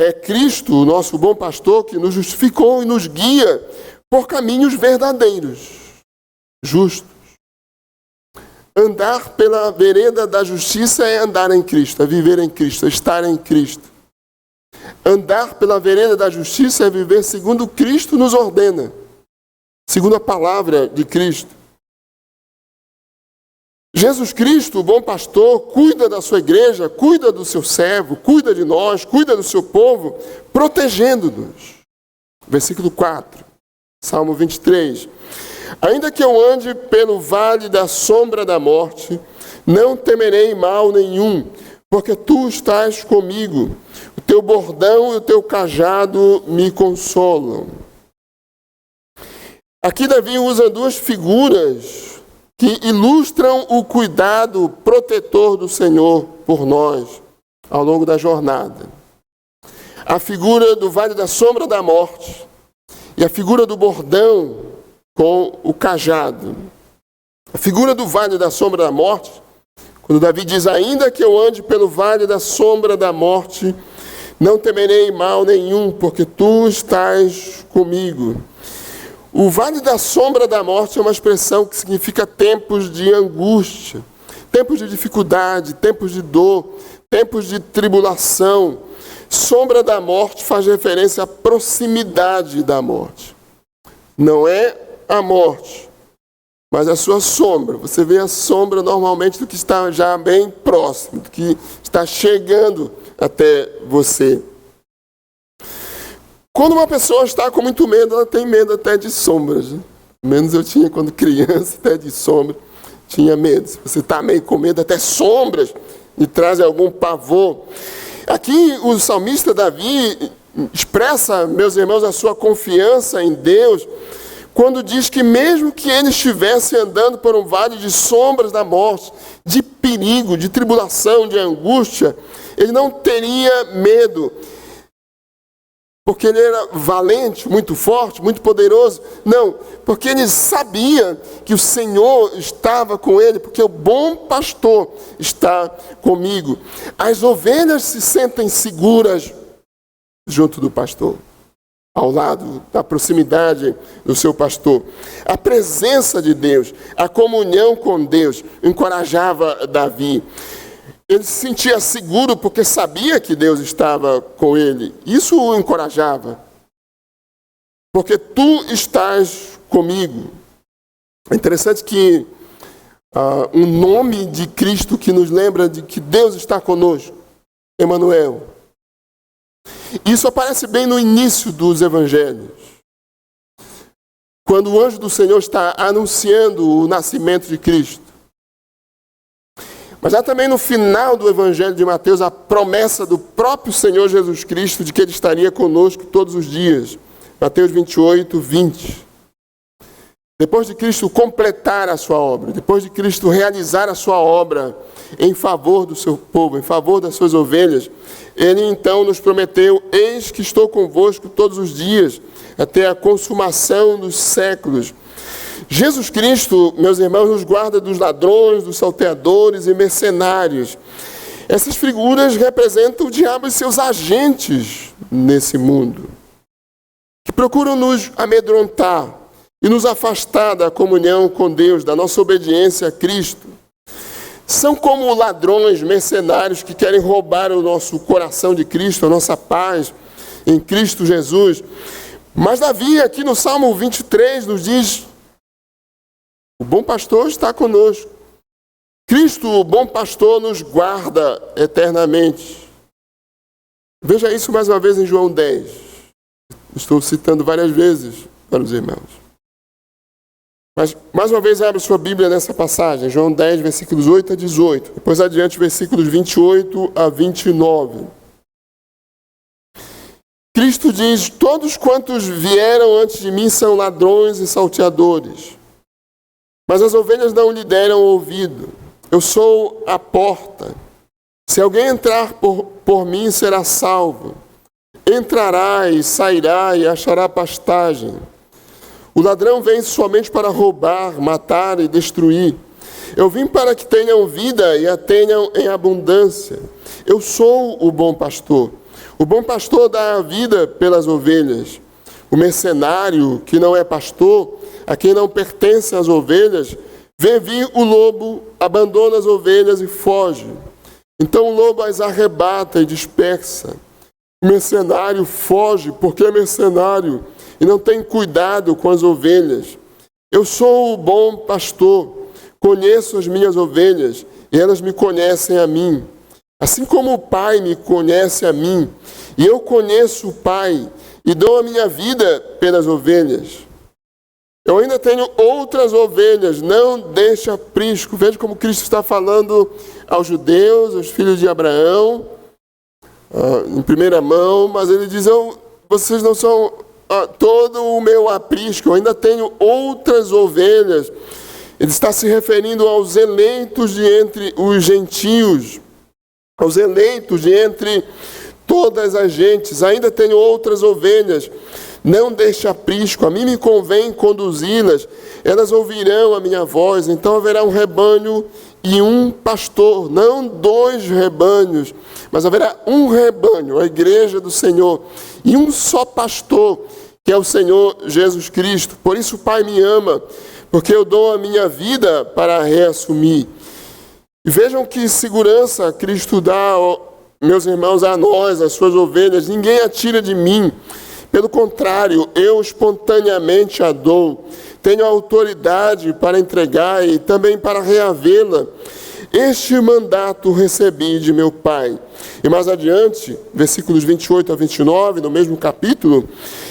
É Cristo, o nosso bom pastor, que nos justificou e nos guia por caminhos verdadeiros, justos. Andar pela vereda da justiça é andar em Cristo, é viver em Cristo, é estar em Cristo. Andar pela vereda da justiça é viver segundo Cristo nos ordena, segundo a palavra de Cristo. Jesus Cristo, o bom pastor, cuida da sua igreja, cuida do seu servo, cuida de nós, cuida do seu povo, protegendo-nos. Versículo 4, Salmo 23. Ainda que eu ande pelo vale da sombra da morte, não temerei mal nenhum, porque tu estás comigo. O teu bordão e o teu cajado me consolam. Aqui Davi usa duas figuras que ilustram o cuidado protetor do Senhor por nós ao longo da jornada. A figura do vale da sombra da morte e a figura do bordão com o cajado. A figura do vale da sombra da morte, quando Davi diz, ainda que eu ande pelo vale da sombra da morte, não temerei mal nenhum, porque tu estás comigo. O vale da sombra da morte é uma expressão que significa tempos de angústia, tempos de dificuldade, tempos de dor, tempos de tribulação. Sombra da morte faz referência à proximidade da morte. Não é a morte, mas a sua sombra. Você vê a sombra normalmente do que está já bem próximo, do que está chegando até você. Quando uma pessoa está com muito medo, ela tem medo até de sombras. Né? Pelo menos eu tinha quando criança, até de sombra, tinha medo. Se você está meio com medo, até sombras lhe trazem algum pavor. Aqui o salmista Davi expressa, meus irmãos, a sua confiança em Deus, quando diz que mesmo que ele estivesse andando por um vale de sombras da morte, de perigo, de tribulação, de angústia, ele não teria medo, porque ele era valente, muito forte, muito poderoso. Não, porque ele sabia que o Senhor estava com ele, porque o bom pastor está comigo. As ovelhas se sentem seguras junto do pastor, ao lado da proximidade do seu pastor. A presença de Deus, a comunhão com Deus, encorajava Davi. Ele se sentia seguro porque sabia que Deus estava com ele. Isso o encorajava. Porque tu estás comigo. É interessante que um nome de Cristo que nos lembra de que Deus está conosco, Emanuel. Isso aparece bem no início dos evangelhos. Quando o anjo do Senhor está anunciando o nascimento de Cristo. Mas há também no final do Evangelho de Mateus a promessa do próprio Senhor Jesus Cristo de que Ele estaria conosco todos os dias, Mateus 28, 20. Depois de Cristo completar a sua obra, depois de Cristo realizar a sua obra em favor do seu povo, em favor das suas ovelhas, ele então nos prometeu: eis que estou convosco todos os dias, até a consumação dos séculos. Jesus Cristo, meus irmãos, nos guarda dos ladrões, dos salteadores e mercenários. Essas figuras representam o diabo e seus agentes nesse mundo, que procuram nos amedrontar e nos afastar da comunhão com Deus, da nossa obediência a Cristo. São como ladrões, mercenários que querem roubar o nosso coração de Cristo, a nossa paz em Cristo Jesus. Mas Davi, aqui no Salmo 23, nos diz: o bom pastor está conosco. Cristo, o bom pastor, nos guarda eternamente. Veja isso mais uma vez em João 10. Estou citando várias vezes para os irmãos. Mas, mais uma vez, abra sua Bíblia nessa passagem, João 10, versículos 8 a 18. Depois adiante, versículos 28 a 29. Cristo diz: todos quantos vieram antes de mim são ladrões e salteadores, mas as ovelhas não lhe deram ouvido. Eu sou a porta. Se alguém entrar por mim, será salvo. Entrará e sairá e achará pastagem. O ladrão vem somente para roubar, matar e destruir. Eu vim para que tenham vida e a tenham em abundância. Eu sou o bom pastor. O bom pastor dá a vida pelas ovelhas. O mercenário, que não é pastor, a quem não pertencem as ovelhas, vê vir o lobo, abandona as ovelhas e foge. Então o lobo as arrebata e dispersa. O mercenário foge porque é mercenário e não tem cuidado com as ovelhas. Eu sou o bom pastor, conheço as minhas ovelhas e elas me conhecem a mim. Assim como o Pai me conhece a mim, e eu conheço o Pai e dou a minha vida pelas ovelhas. Eu ainda tenho outras ovelhas, não deixe aprisco. Veja como Cristo está falando aos judeus, aos filhos de Abraão, em primeira mão, mas ele diz: vocês não são todo o meu aprisco, eu ainda tenho outras ovelhas. Ele está se referindo aos eleitos de entre os gentios, aos eleitos de entre todas as gentes. Ainda tenho outras ovelhas, não deixe aprisco, a mim me convém conduzi-las, elas ouvirão a minha voz. Então haverá um rebanho e um pastor, não dois rebanhos, mas haverá um rebanho, a igreja do Senhor, e um só pastor, que é o Senhor Jesus Cristo. Por isso o Pai me ama, porque eu dou a minha vida para reassumir. E vejam que segurança Cristo dá, meus irmãos, a nós, as suas ovelhas. Ninguém a tira de mim. Pelo contrário, eu espontaneamente a dou. Tenho autoridade para entregar e também para reavê-la. Este mandato recebi de meu Pai. E mais adiante, versículos 28 a 29, no mesmo capítulo: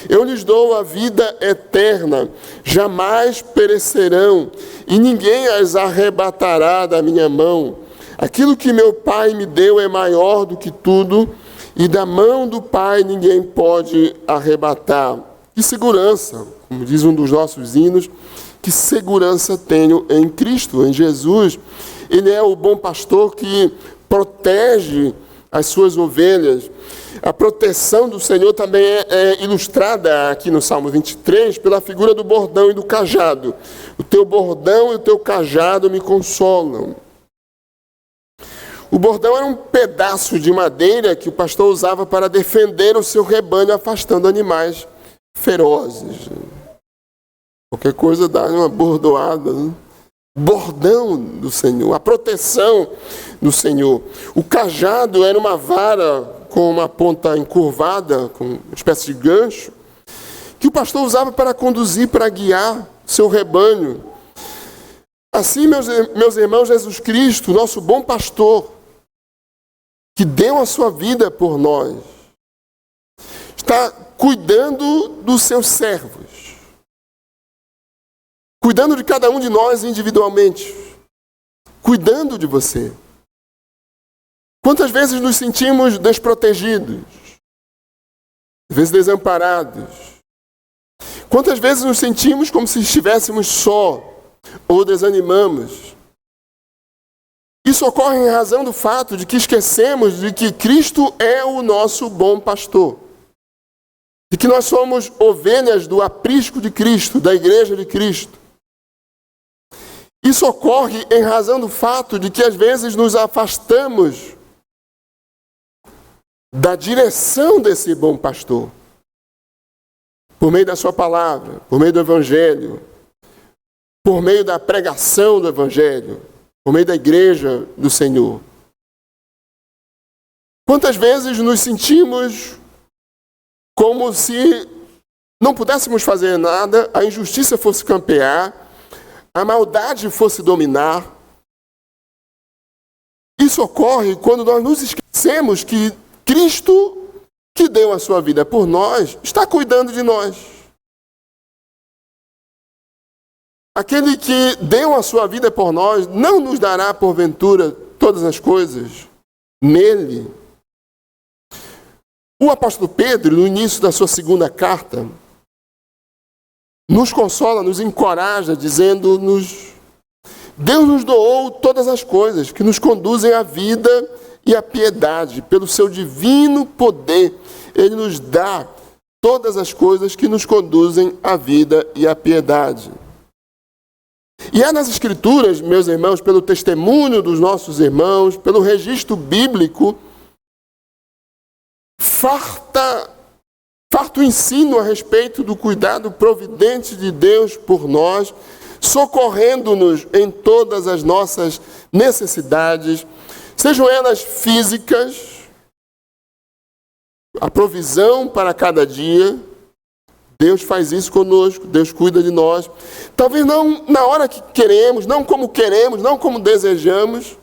eu lhes dou a vida eterna, jamais perecerão, e ninguém as arrebatará da minha mão. Aquilo que meu Pai me deu é maior do que tudo, e da mão do Pai ninguém pode arrebatar. Que segurança, como diz um dos nossos hinos, que segurança tenho em Cristo, em Jesus. Ele é o bom pastor que protege as suas ovelhas. A proteção do Senhor também é ilustrada aqui no Salmo 23 pela figura do bordão e do cajado. O teu bordão e o teu cajado me consolam. O bordão era um pedaço de madeira que o pastor usava para defender o seu rebanho, afastando animais ferozes. Qualquer coisa dá uma bordoada, né? Bordão do Senhor, a proteção do Senhor. O cajado era uma vara com uma ponta encurvada, com uma espécie de gancho, que o pastor usava para conduzir, para guiar seu rebanho. Assim, meus irmãos, Jesus Cristo, nosso bom pastor, que deu a sua vida por nós, está cuidando dos seus servos, cuidando de cada um de nós individualmente, cuidando de você. Quantas vezes nos sentimos desprotegidos, às vezes desamparados, Quantas vezes nos sentimos como se estivéssemos só ou desanimamos? Isso ocorre em razão do fato de que esquecemos de que Cristo é o nosso bom pastor. De que nós somos ovelhas do aprisco de Cristo, da igreja de Cristo. Isso ocorre em razão do fato de que às vezes nos afastamos da direção desse bom pastor. Por meio da sua palavra, por meio do Evangelho, por meio da pregação do Evangelho, por meio da igreja do Senhor. Quantas vezes nos sentimos como se não pudéssemos fazer nada, a injustiça fosse campear, a maldade fosse dominar. Isso ocorre quando nós nos esquecemos que Cristo, que deu a sua vida por nós, está cuidando de nós. Aquele que deu a sua vida por nós não nos dará, porventura, todas as coisas nele. O apóstolo Pedro, no início da sua segunda carta, nos consola, nos encoraja, dizendo-nos: Deus nos doou todas as coisas que nos conduzem à vida e à piedade. Pelo seu divino poder, Ele nos dá todas as coisas que nos conduzem à vida e à piedade. E é nas Escrituras, meus irmãos, pelo testemunho dos nossos irmãos, pelo registro bíblico, farto ensino a respeito do cuidado providente de Deus por nós, socorrendo-nos em todas as nossas necessidades, sejam elas físicas, a provisão para cada dia. Deus faz isso conosco, Deus cuida de nós. Talvez não na hora que queremos, não como desejamos,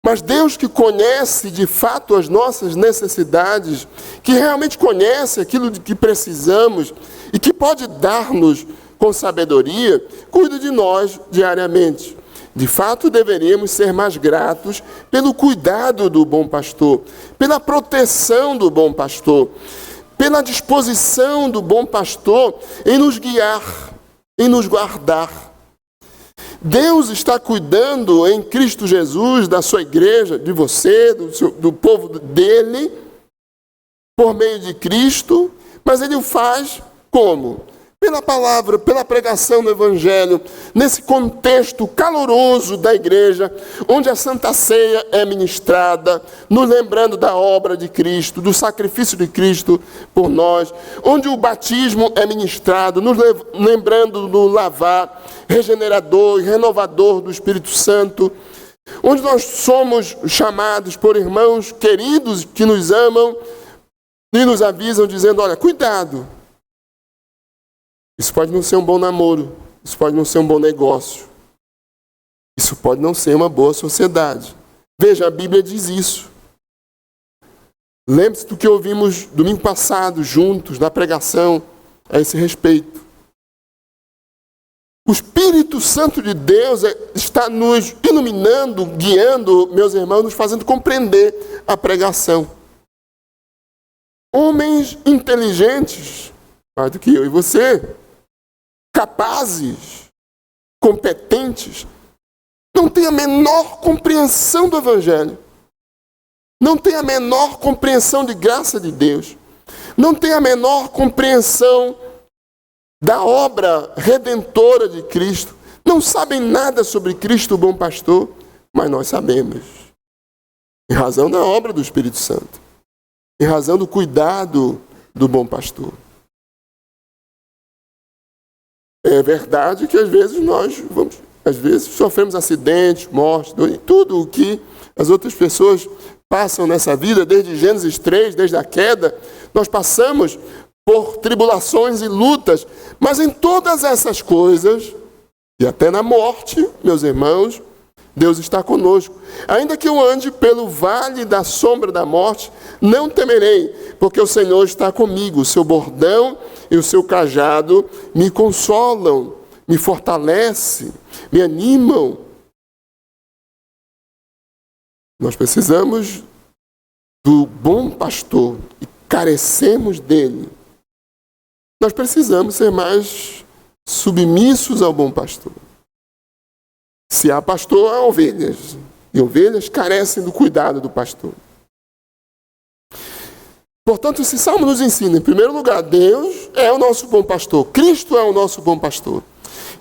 mas Deus que conhece de fato as nossas necessidades, que realmente conhece aquilo de que precisamos e que pode dar-nos com sabedoria, cuida de nós diariamente. De fato, deveríamos ser mais gratos pelo cuidado do bom pastor, pela proteção do bom pastor, pela disposição do bom pastor em nos guiar, em nos guardar. Deus está cuidando em Cristo Jesus da sua igreja, de você, do povo dele, por meio de Cristo, mas Ele o faz como? Pela palavra, pela pregação do Evangelho, nesse contexto caloroso da igreja, onde a Santa Ceia é ministrada, nos lembrando da obra de Cristo, do sacrifício de Cristo por nós, onde o batismo é ministrado, nos lembrando do lavar regenerador e renovador do Espírito Santo, onde nós somos chamados por irmãos queridos que nos amam e nos avisam dizendo: olha, cuidado. Isso pode não ser um bom namoro, isso pode não ser um bom negócio, isso pode não ser uma boa sociedade. Veja, a Bíblia diz isso. Lembre-se do que ouvimos domingo passado, juntos, na pregação, a esse respeito. O Espírito Santo de Deus está nos iluminando, guiando, meus irmãos, nos fazendo compreender a pregação. Homens inteligentes, mais do que eu e você, capazes, competentes, não têm a menor compreensão do Evangelho, não têm a menor compreensão de graça de Deus, não têm a menor compreensão da obra redentora de Cristo, não sabem nada sobre Cristo, o bom pastor, mas nós sabemos, em razão da obra do Espírito Santo, em razão do cuidado do bom pastor. É verdade que às vezes sofremos acidentes, mortes, tudo o que as outras pessoas passam nessa vida, desde Gênesis 3, desde a queda, nós passamos por tribulações e lutas, mas em todas essas coisas, e até na morte, meus irmãos, Deus está conosco. Ainda que eu ande pelo vale da sombra da morte, não temerei, porque o Senhor está comigo. O seu bordão e o seu cajado me consolam, me fortalecem, me animam. Nós precisamos do bom pastor e carecemos dele. nós precisamos ser mais submissos ao bom pastor. Se há pastor, há ovelhas. E ovelhas carecem do cuidado do pastor. Portanto, esse salmo nos ensina, em primeiro lugar, Deus é o nosso bom pastor. Cristo é o nosso bom pastor.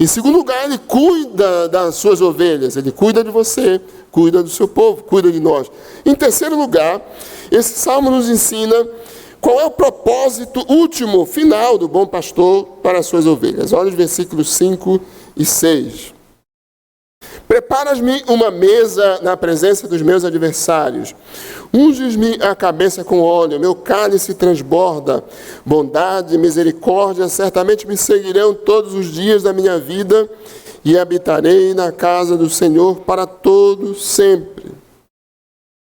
Em segundo lugar, Ele cuida das suas ovelhas. Ele cuida de você, cuida do seu povo, cuida de nós. Em terceiro lugar, esse salmo nos ensina qual é o propósito último, final do bom pastor para as suas ovelhas. Olha os versículos 5 e 6. Preparas-me uma mesa na presença dos meus adversários. Unges-me a cabeça com óleo, meu cálice transborda. Bondade e misericórdia certamente me seguirão todos os dias da minha vida e habitarei na casa do Senhor para todo sempre.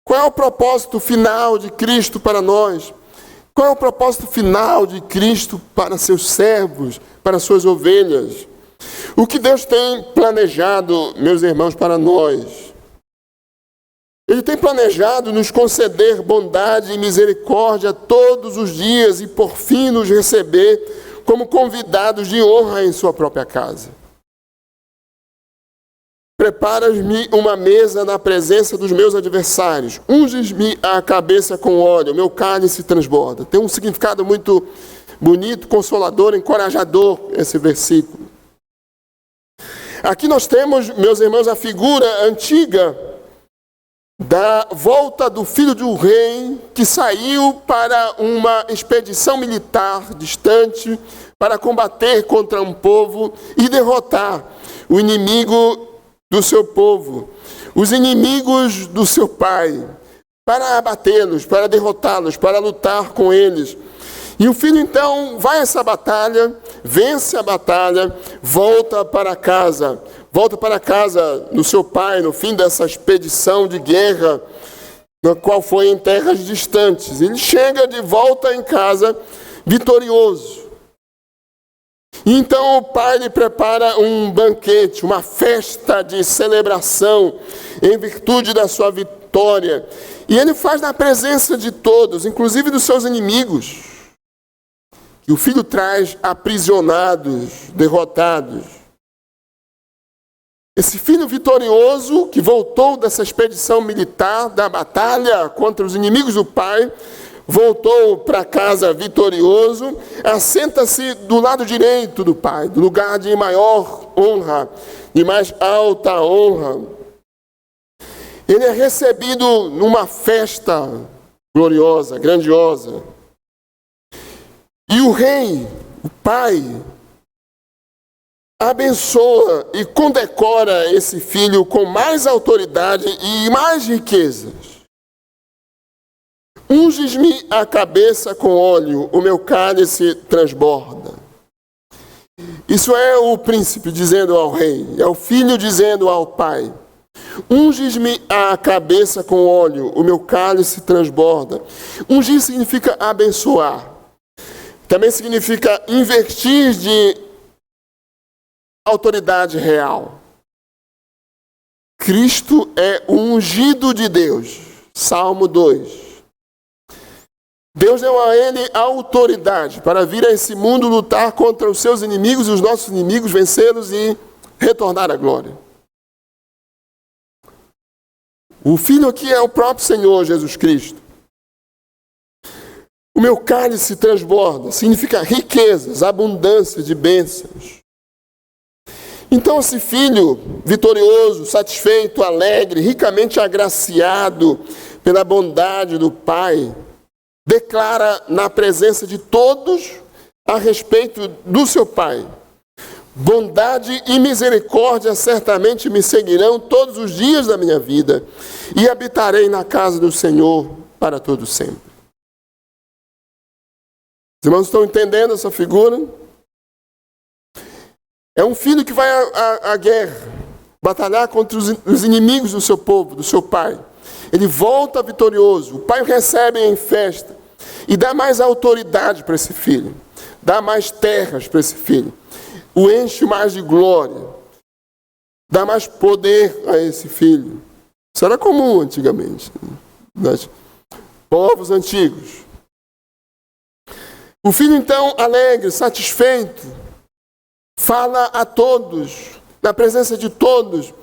Qual é o propósito final de Cristo para nós? Qual é o propósito final de Cristo para seus servos, para suas ovelhas? O que Deus tem planejado, meus irmãos, para nós? Ele tem planejado nos conceder bondade e misericórdia todos os dias e, por fim, nos receber como convidados de honra em sua própria casa. Preparas-me uma mesa na presença dos meus adversários. Unges-me a cabeça com óleo, meu cálice transborda. Tem um significado muito bonito, consolador, encorajador, esse versículo. Aqui nós temos, meus irmãos, a figura antiga da volta do filho de um rei que saiu para uma expedição militar distante para combater contra um povo e derrotar o inimigo do seu povo, os inimigos do seu pai, para abatê-los, para derrotá-los, para lutar com eles. E o filho então vai a essa batalha, vence a batalha, volta para casa do seu pai no fim dessa expedição de guerra, na qual foi em terras distantes. Ele chega de volta em casa vitorioso. E então o pai lhe prepara um banquete, uma festa de celebração em virtude da sua vitória. E ele faz na presença de todos, inclusive dos seus inimigos. E o filho traz aprisionados, derrotados. Esse filho vitorioso, que voltou dessa expedição militar, da batalha contra os inimigos do pai, voltou para casa vitorioso, assenta-se do lado direito do pai, do lugar de maior honra, de mais alta honra. Ele é recebido numa festa gloriosa, grandiosa. E o rei, o pai, abençoa e condecora esse filho com mais autoridade e mais riquezas. Unges-me a cabeça com óleo, o meu cálice transborda. Isso é o príncipe dizendo ao rei, é o filho dizendo ao pai. Unges-me a cabeça com óleo, o meu cálice transborda. Ungir significa abençoar. Também significa investir de autoridade real. Cristo é o ungido de Deus. Salmo 2. Deus deu a ele a autoridade para vir a esse mundo lutar contra os seus inimigos e os nossos inimigos, vencê-los e retornar à glória. O Filho aqui é o próprio Senhor Jesus Cristo. O meu cálice transborda, significa riquezas, abundância de bênçãos. Então esse filho vitorioso, satisfeito, alegre, ricamente agraciado pela bondade do Pai, declara na presença de todos a respeito do seu Pai. Bondade e misericórdia certamente me seguirão todos os dias da minha vida e habitarei na casa do Senhor para todo sempre. Os irmãos estão entendendo essa figura? É um filho que vai à guerra, batalhar contra os inimigos do seu povo, do seu pai. Ele volta vitorioso, o pai o recebe em festa e dá mais autoridade para esse filho, dá mais terras para esse filho, o enche mais de glória, dá mais poder a esse filho. Isso era comum antigamente, nos povos antigos. O filho, então, alegre, satisfeito, fala a todos, na presença de todos,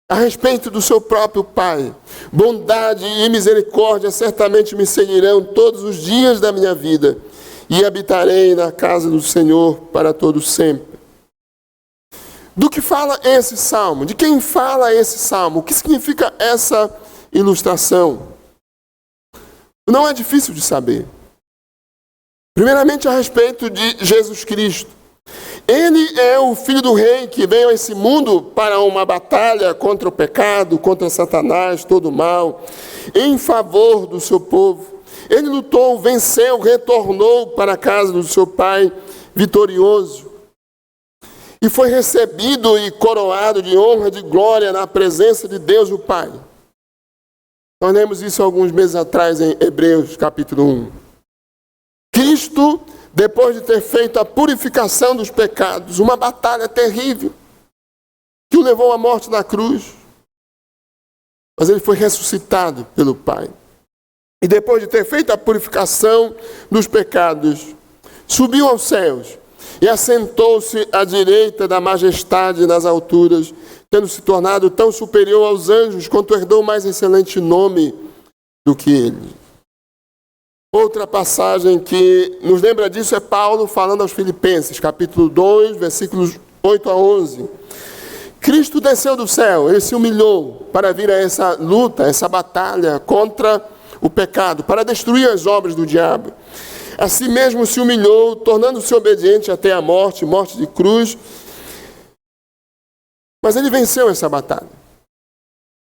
a respeito do seu próprio pai. Bondade e misericórdia certamente me seguirão todos os dias da minha vida, e habitarei na casa do Senhor para todo sempre. Do que fala esse salmo? De quem fala esse salmo? O que significa essa ilustração? Não é difícil de saber. Primeiramente, a respeito de Jesus Cristo. Ele é o Filho do Rei que veio a esse mundo para uma batalha contra o pecado, contra Satanás, todo o mal, em favor do seu povo. Ele lutou, venceu, retornou para a casa do seu Pai vitorioso. E foi recebido e coroado de honra, de glória na presença de Deus o Pai. Nós lemos isso alguns meses atrás em Hebreus capítulo 1. Cristo, depois de ter feito a purificação dos pecados, uma batalha terrível, que o levou à morte na cruz, mas ele foi ressuscitado pelo Pai. E depois de ter feito a purificação dos pecados, subiu aos céus e assentou-se à direita da majestade nas alturas, tendo se tornado tão superior aos anjos, quanto herdou mais excelente nome do que ele. Outra passagem que nos lembra disso é Paulo falando aos Filipenses, capítulo 2, versículos 8 a 11. Cristo desceu do céu, ele se humilhou para vir a essa luta, essa batalha contra o pecado, para destruir as obras do diabo. Assim mesmo se humilhou, tornando-se obediente até a morte, morte de cruz. Mas ele venceu essa batalha.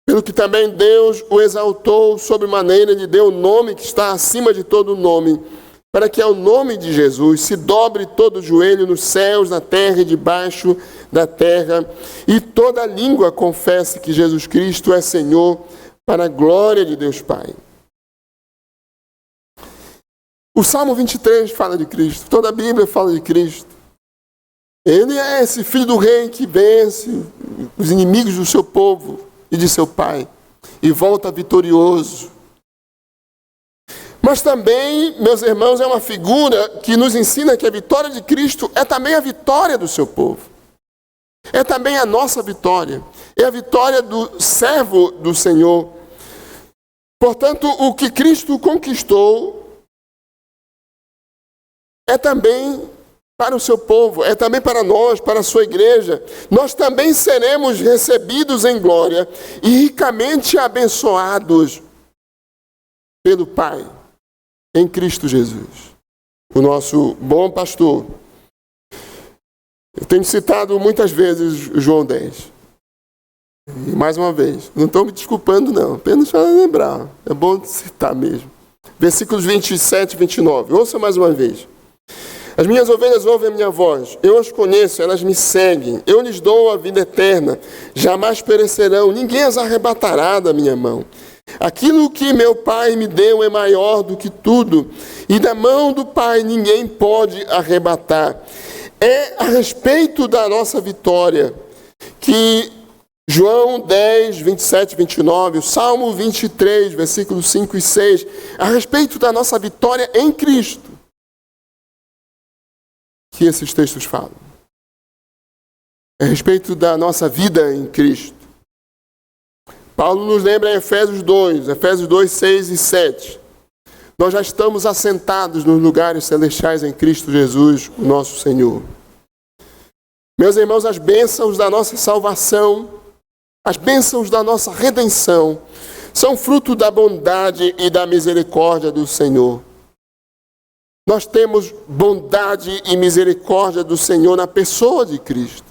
Pelo que também Deus o exaltou sobremaneira, lhe deu o nome que está acima de todo nome, para que ao nome de Jesus se dobre todo o joelho nos céus, na terra e debaixo da terra, e toda língua confesse que Jesus Cristo é Senhor, para a glória de Deus Pai. O Salmo 23 fala de Cristo, toda a Bíblia fala de Cristo. Ele é esse Filho do Rei que vence os inimigos do seu povo e de seu Pai, e volta vitorioso. Mas também, meus irmãos, é uma figura que nos ensina que a vitória de Cristo é também a vitória do seu povo. É também a nossa vitória. É a vitória do servo do Senhor. Portanto, o que Cristo conquistou é também para o seu povo, é também para nós, para a sua igreja. Nós também seremos recebidos em glória e ricamente abençoados pelo Pai, em Cristo Jesus, o nosso bom pastor. Eu tenho citado muitas vezes João 10. E mais uma vez, não estou me desculpando não, apenas para lembrar, é bom citar mesmo. Versículos 27 e 29, ouça mais uma vez. As minhas ovelhas ouvem a minha voz, eu as conheço, elas me seguem, eu lhes dou a vida eterna, jamais perecerão, ninguém as arrebatará da minha mão. Aquilo que meu Pai me deu é maior do que tudo, e da mão do Pai ninguém pode arrebatar. É a respeito da nossa vitória que João 10, 27 e 29, o Salmo 23, versículos 5 e 6, a respeito da nossa vitória em Cristo, que esses textos falam. A respeito da nossa vida em Cristo. Paulo nos lembra em Efésios 2, 6 e 7. Nós já estamos assentados nos lugares celestiais em Cristo Jesus, o nosso Senhor. Meus irmãos, as bênçãos da nossa salvação, as bênçãos da nossa redenção, são fruto da bondade e da misericórdia do Senhor. Nós temos bondade e misericórdia do Senhor na pessoa de Cristo.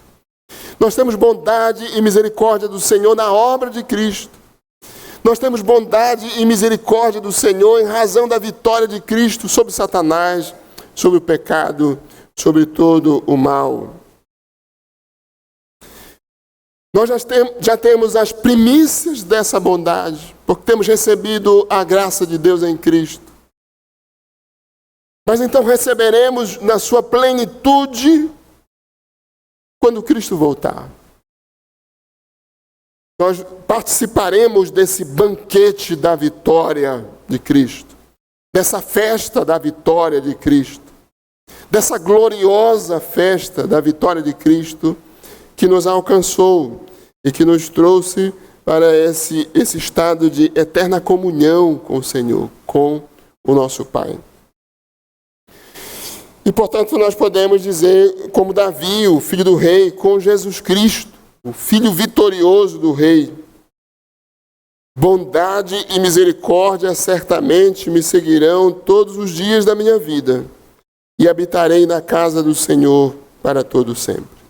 Nós temos bondade e misericórdia do Senhor na obra de Cristo. Nós temos bondade e misericórdia do Senhor em razão da vitória de Cristo sobre Satanás, sobre o pecado, sobre todo o mal. Nós já temos as primícias dessa bondade, porque temos recebido a graça de Deus em Cristo. Mas então receberemos na sua plenitude quando Cristo voltar. Nós participaremos desse banquete da vitória de Cristo, dessa festa da vitória de Cristo. dessa gloriosa festa da vitória de Cristo que nos alcançou e que nos trouxe para esse estado de eterna comunhão com o Senhor, com o nosso Pai. E, portanto, nós podemos dizer, como Davi, o filho do rei, com Jesus Cristo, o filho vitorioso do rei: bondade e misericórdia certamente me seguirão todos os dias da minha vida, e habitarei na casa do Senhor para todo sempre.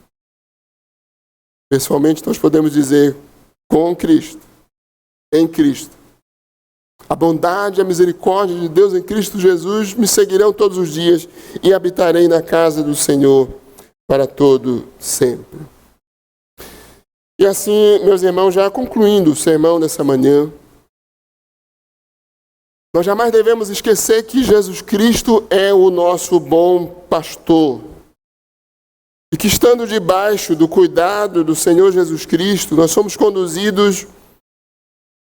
Pessoalmente, nós podemos dizer, com Cristo, em Cristo, a bondade e a misericórdia de Deus em Cristo Jesus me seguirão todos os dias e habitarei na casa do Senhor para todo sempre. E assim, meus irmãos, já concluindo o sermão dessa manhã, nós jamais devemos esquecer que Jesus Cristo é o nosso bom pastor. E que, estando debaixo do cuidado do Senhor Jesus Cristo, nós somos conduzidos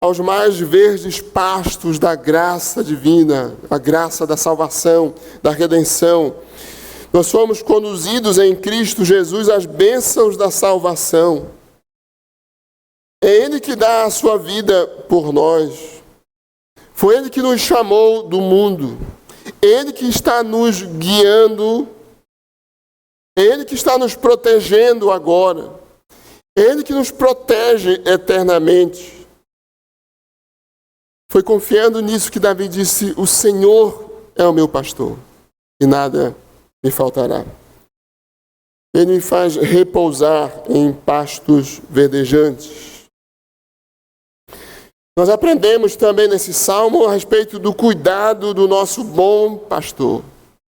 aos mais verdes pastos da graça divina, a graça da salvação, da redenção. Nós somos conduzidos em Cristo Jesus às bênçãos da salvação. É Ele que dá a sua vida por nós. Foi Ele que nos chamou do mundo. Ele que está nos guiando. Ele que está nos protegendo agora. Ele que nos protege eternamente. Foi confiando nisso que Davi disse: o Senhor é o meu pastor, e nada me faltará. Ele me faz repousar em pastos verdejantes. Nós aprendemos também nesse salmo a respeito do cuidado do nosso bom pastor,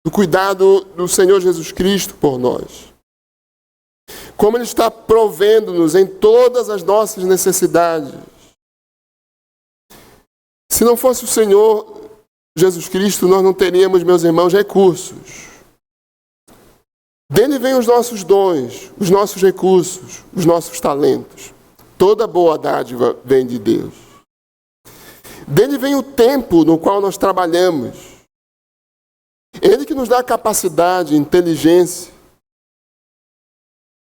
do cuidado do Senhor Jesus Cristo por nós. Como Ele está provendo-nos em todas as nossas necessidades. Se não fosse o Senhor Jesus Cristo, nós não teríamos, meus irmãos, recursos. Dele vêm os nossos dons, os nossos recursos, os nossos talentos. Toda boa dádiva vem de Deus. Dele vem o tempo no qual nós trabalhamos. Ele que nos dá capacidade, inteligência.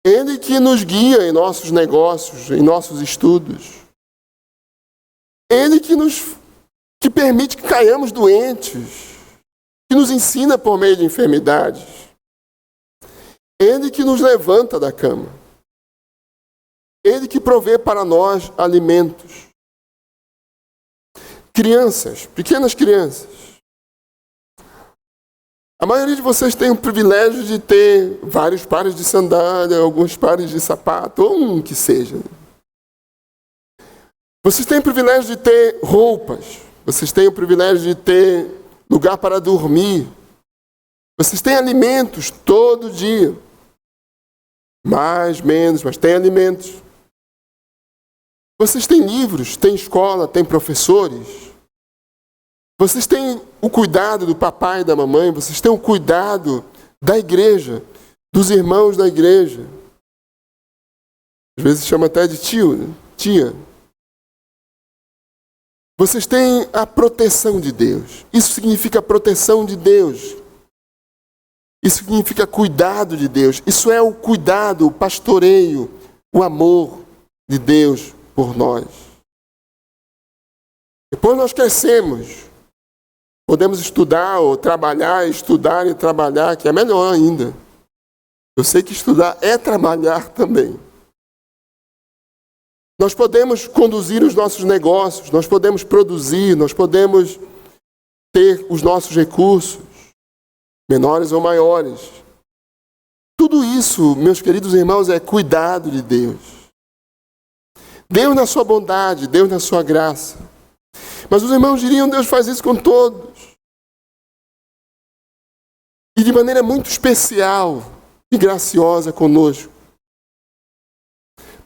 Ele que nos guia em nossos negócios, em nossos estudos. Ele que permite que caiamos doentes, que nos ensina por meio de enfermidades. Ele que nos levanta da cama. Ele que provê para nós alimentos. Crianças, pequenas crianças. A maioria de vocês tem o privilégio de ter vários pares de sandália, alguns pares de sapato, ou um que seja. Vocês têm o privilégio de ter roupas. Vocês têm o privilégio de ter lugar para dormir. Vocês têm alimentos todo dia. Mais, menos, mas tem alimentos. Vocês têm livros, têm escola, têm professores. Vocês têm o cuidado do papai e da mamãe. Vocês têm o cuidado da igreja, dos irmãos da igreja. Às vezes chama até de tio, né? Tia. Vocês têm a proteção de Deus. Isso significa proteção de Deus. Isso significa cuidado de Deus. Isso é o cuidado, o pastoreio, o amor de Deus por nós. Depois nós crescemos. Podemos estudar ou trabalhar, estudar e trabalhar, que é melhor ainda. Eu sei que estudar é trabalhar também. Nós podemos conduzir os nossos negócios, nós podemos produzir, nós podemos ter os nossos recursos, menores ou maiores. Tudo isso, meus queridos irmãos, é cuidado de Deus. Deus na sua bondade, Deus na sua graça. Mas os irmãos diriam, Deus faz isso com todos. E de maneira muito especial e graciosa conosco.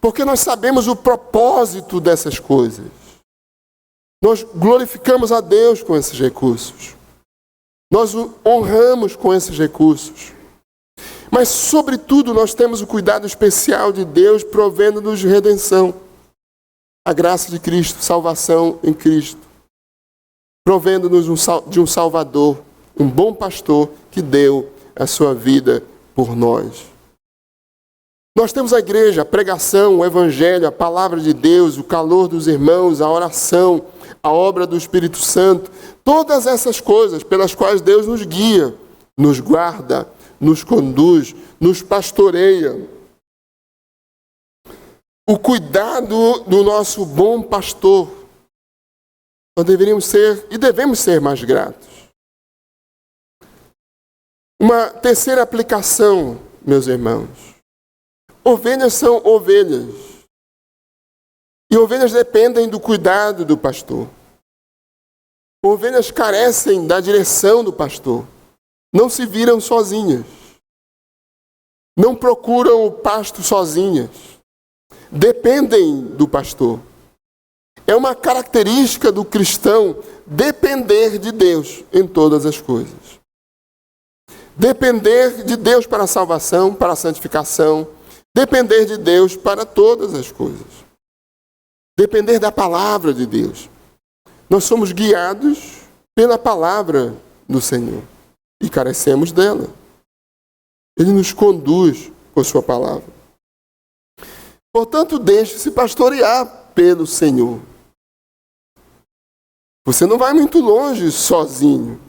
Porque nós sabemos o propósito dessas coisas. Nós glorificamos a Deus com esses recursos. Nós o honramos com esses recursos. Mas, sobretudo, nós temos o cuidado especial de Deus provendo-nos de redenção. A graça de Cristo, salvação em Cristo. Provendo-nos de um Salvador, um bom pastor que deu a sua vida por nós. Nós temos a igreja, a pregação, o evangelho, a palavra de Deus, o calor dos irmãos, a oração, a obra do Espírito Santo, todas essas coisas pelas quais Deus nos guia, nos guarda, nos conduz, nos pastoreia. O cuidado do nosso bom pastor. Nós deveríamos ser e devemos ser mais gratos. Uma terceira aplicação, meus irmãos. Ovelhas são ovelhas. E ovelhas dependem do cuidado do pastor. Ovelhas carecem da direção do pastor. Não se viram sozinhas. Não procuram o pasto sozinhas. Dependem do pastor. É uma característica do cristão depender de Deus em todas as coisas. Depender de Deus para a salvação, para a santificação. Depender de Deus para todas as coisas. Depender da palavra de Deus. Nós somos guiados pela palavra do Senhor e carecemos dela. Ele nos conduz com sua palavra. Portanto, deixe-se pastorear pelo Senhor. Você não vai muito longe sozinho.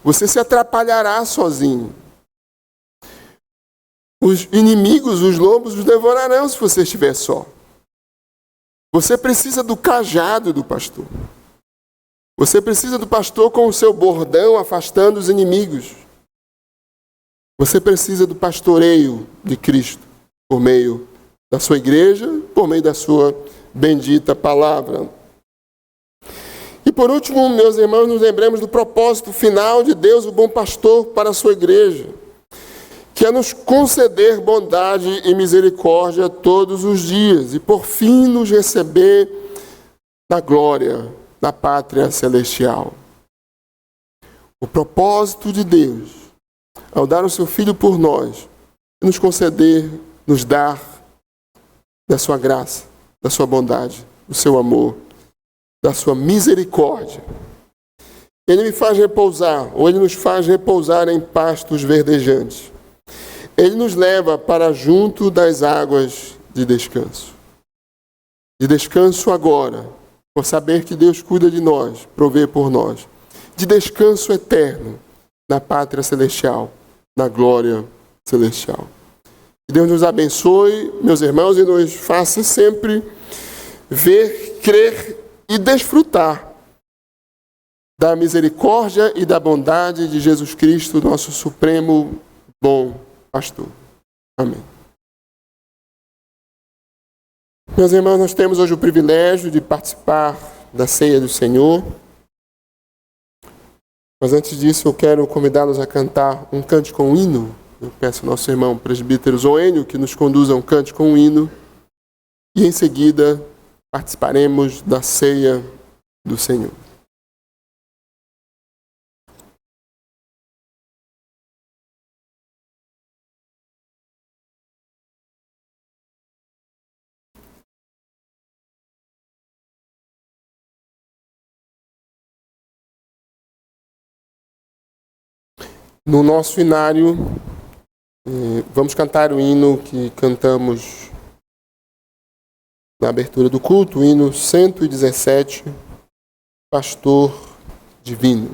Você se atrapalhará sozinho. Os inimigos, os lobos, os devorarão se você estiver só. Você precisa do cajado do pastor. Você precisa do pastor com o seu bordão afastando os inimigos. Você precisa do pastoreio de Cristo por meio da sua igreja, por meio da sua bendita palavra. E por último, meus irmãos, nos lembremos do propósito final de Deus, o bom pastor, para a sua igreja, que é nos conceder bondade e misericórdia todos os dias e, por fim, nos receber na glória da pátria celestial. O propósito de Deus, ao dar o seu Filho por nós, é nos conceder, nos dar da sua graça, da sua bondade, do seu amor, da sua misericórdia. Ele me faz repousar, ou Ele nos faz repousar em pastos verdejantes. Ele nos leva para junto das águas de descanso. De descanso agora, por saber que Deus cuida de nós, provê por nós. De descanso eterno, na pátria celestial, na glória celestial. Que Deus nos abençoe, meus irmãos, e nos faça sempre ver, crer e desfrutar da misericórdia e da bondade de Jesus Cristo, nosso supremo bom pastor. Amém. Meus irmãos, nós temos hoje o privilégio de participar da ceia do Senhor. Mas antes disso, eu quero convidá-los a cantar um cântico com um hino. Eu peço ao nosso irmão presbítero Zoênio que nos conduza a um cântico com um hino. E em seguida, participaremos da ceia do Senhor. No nosso inário, vamos cantar o hino que cantamos na abertura do culto, o hino 117, Pastor Divino.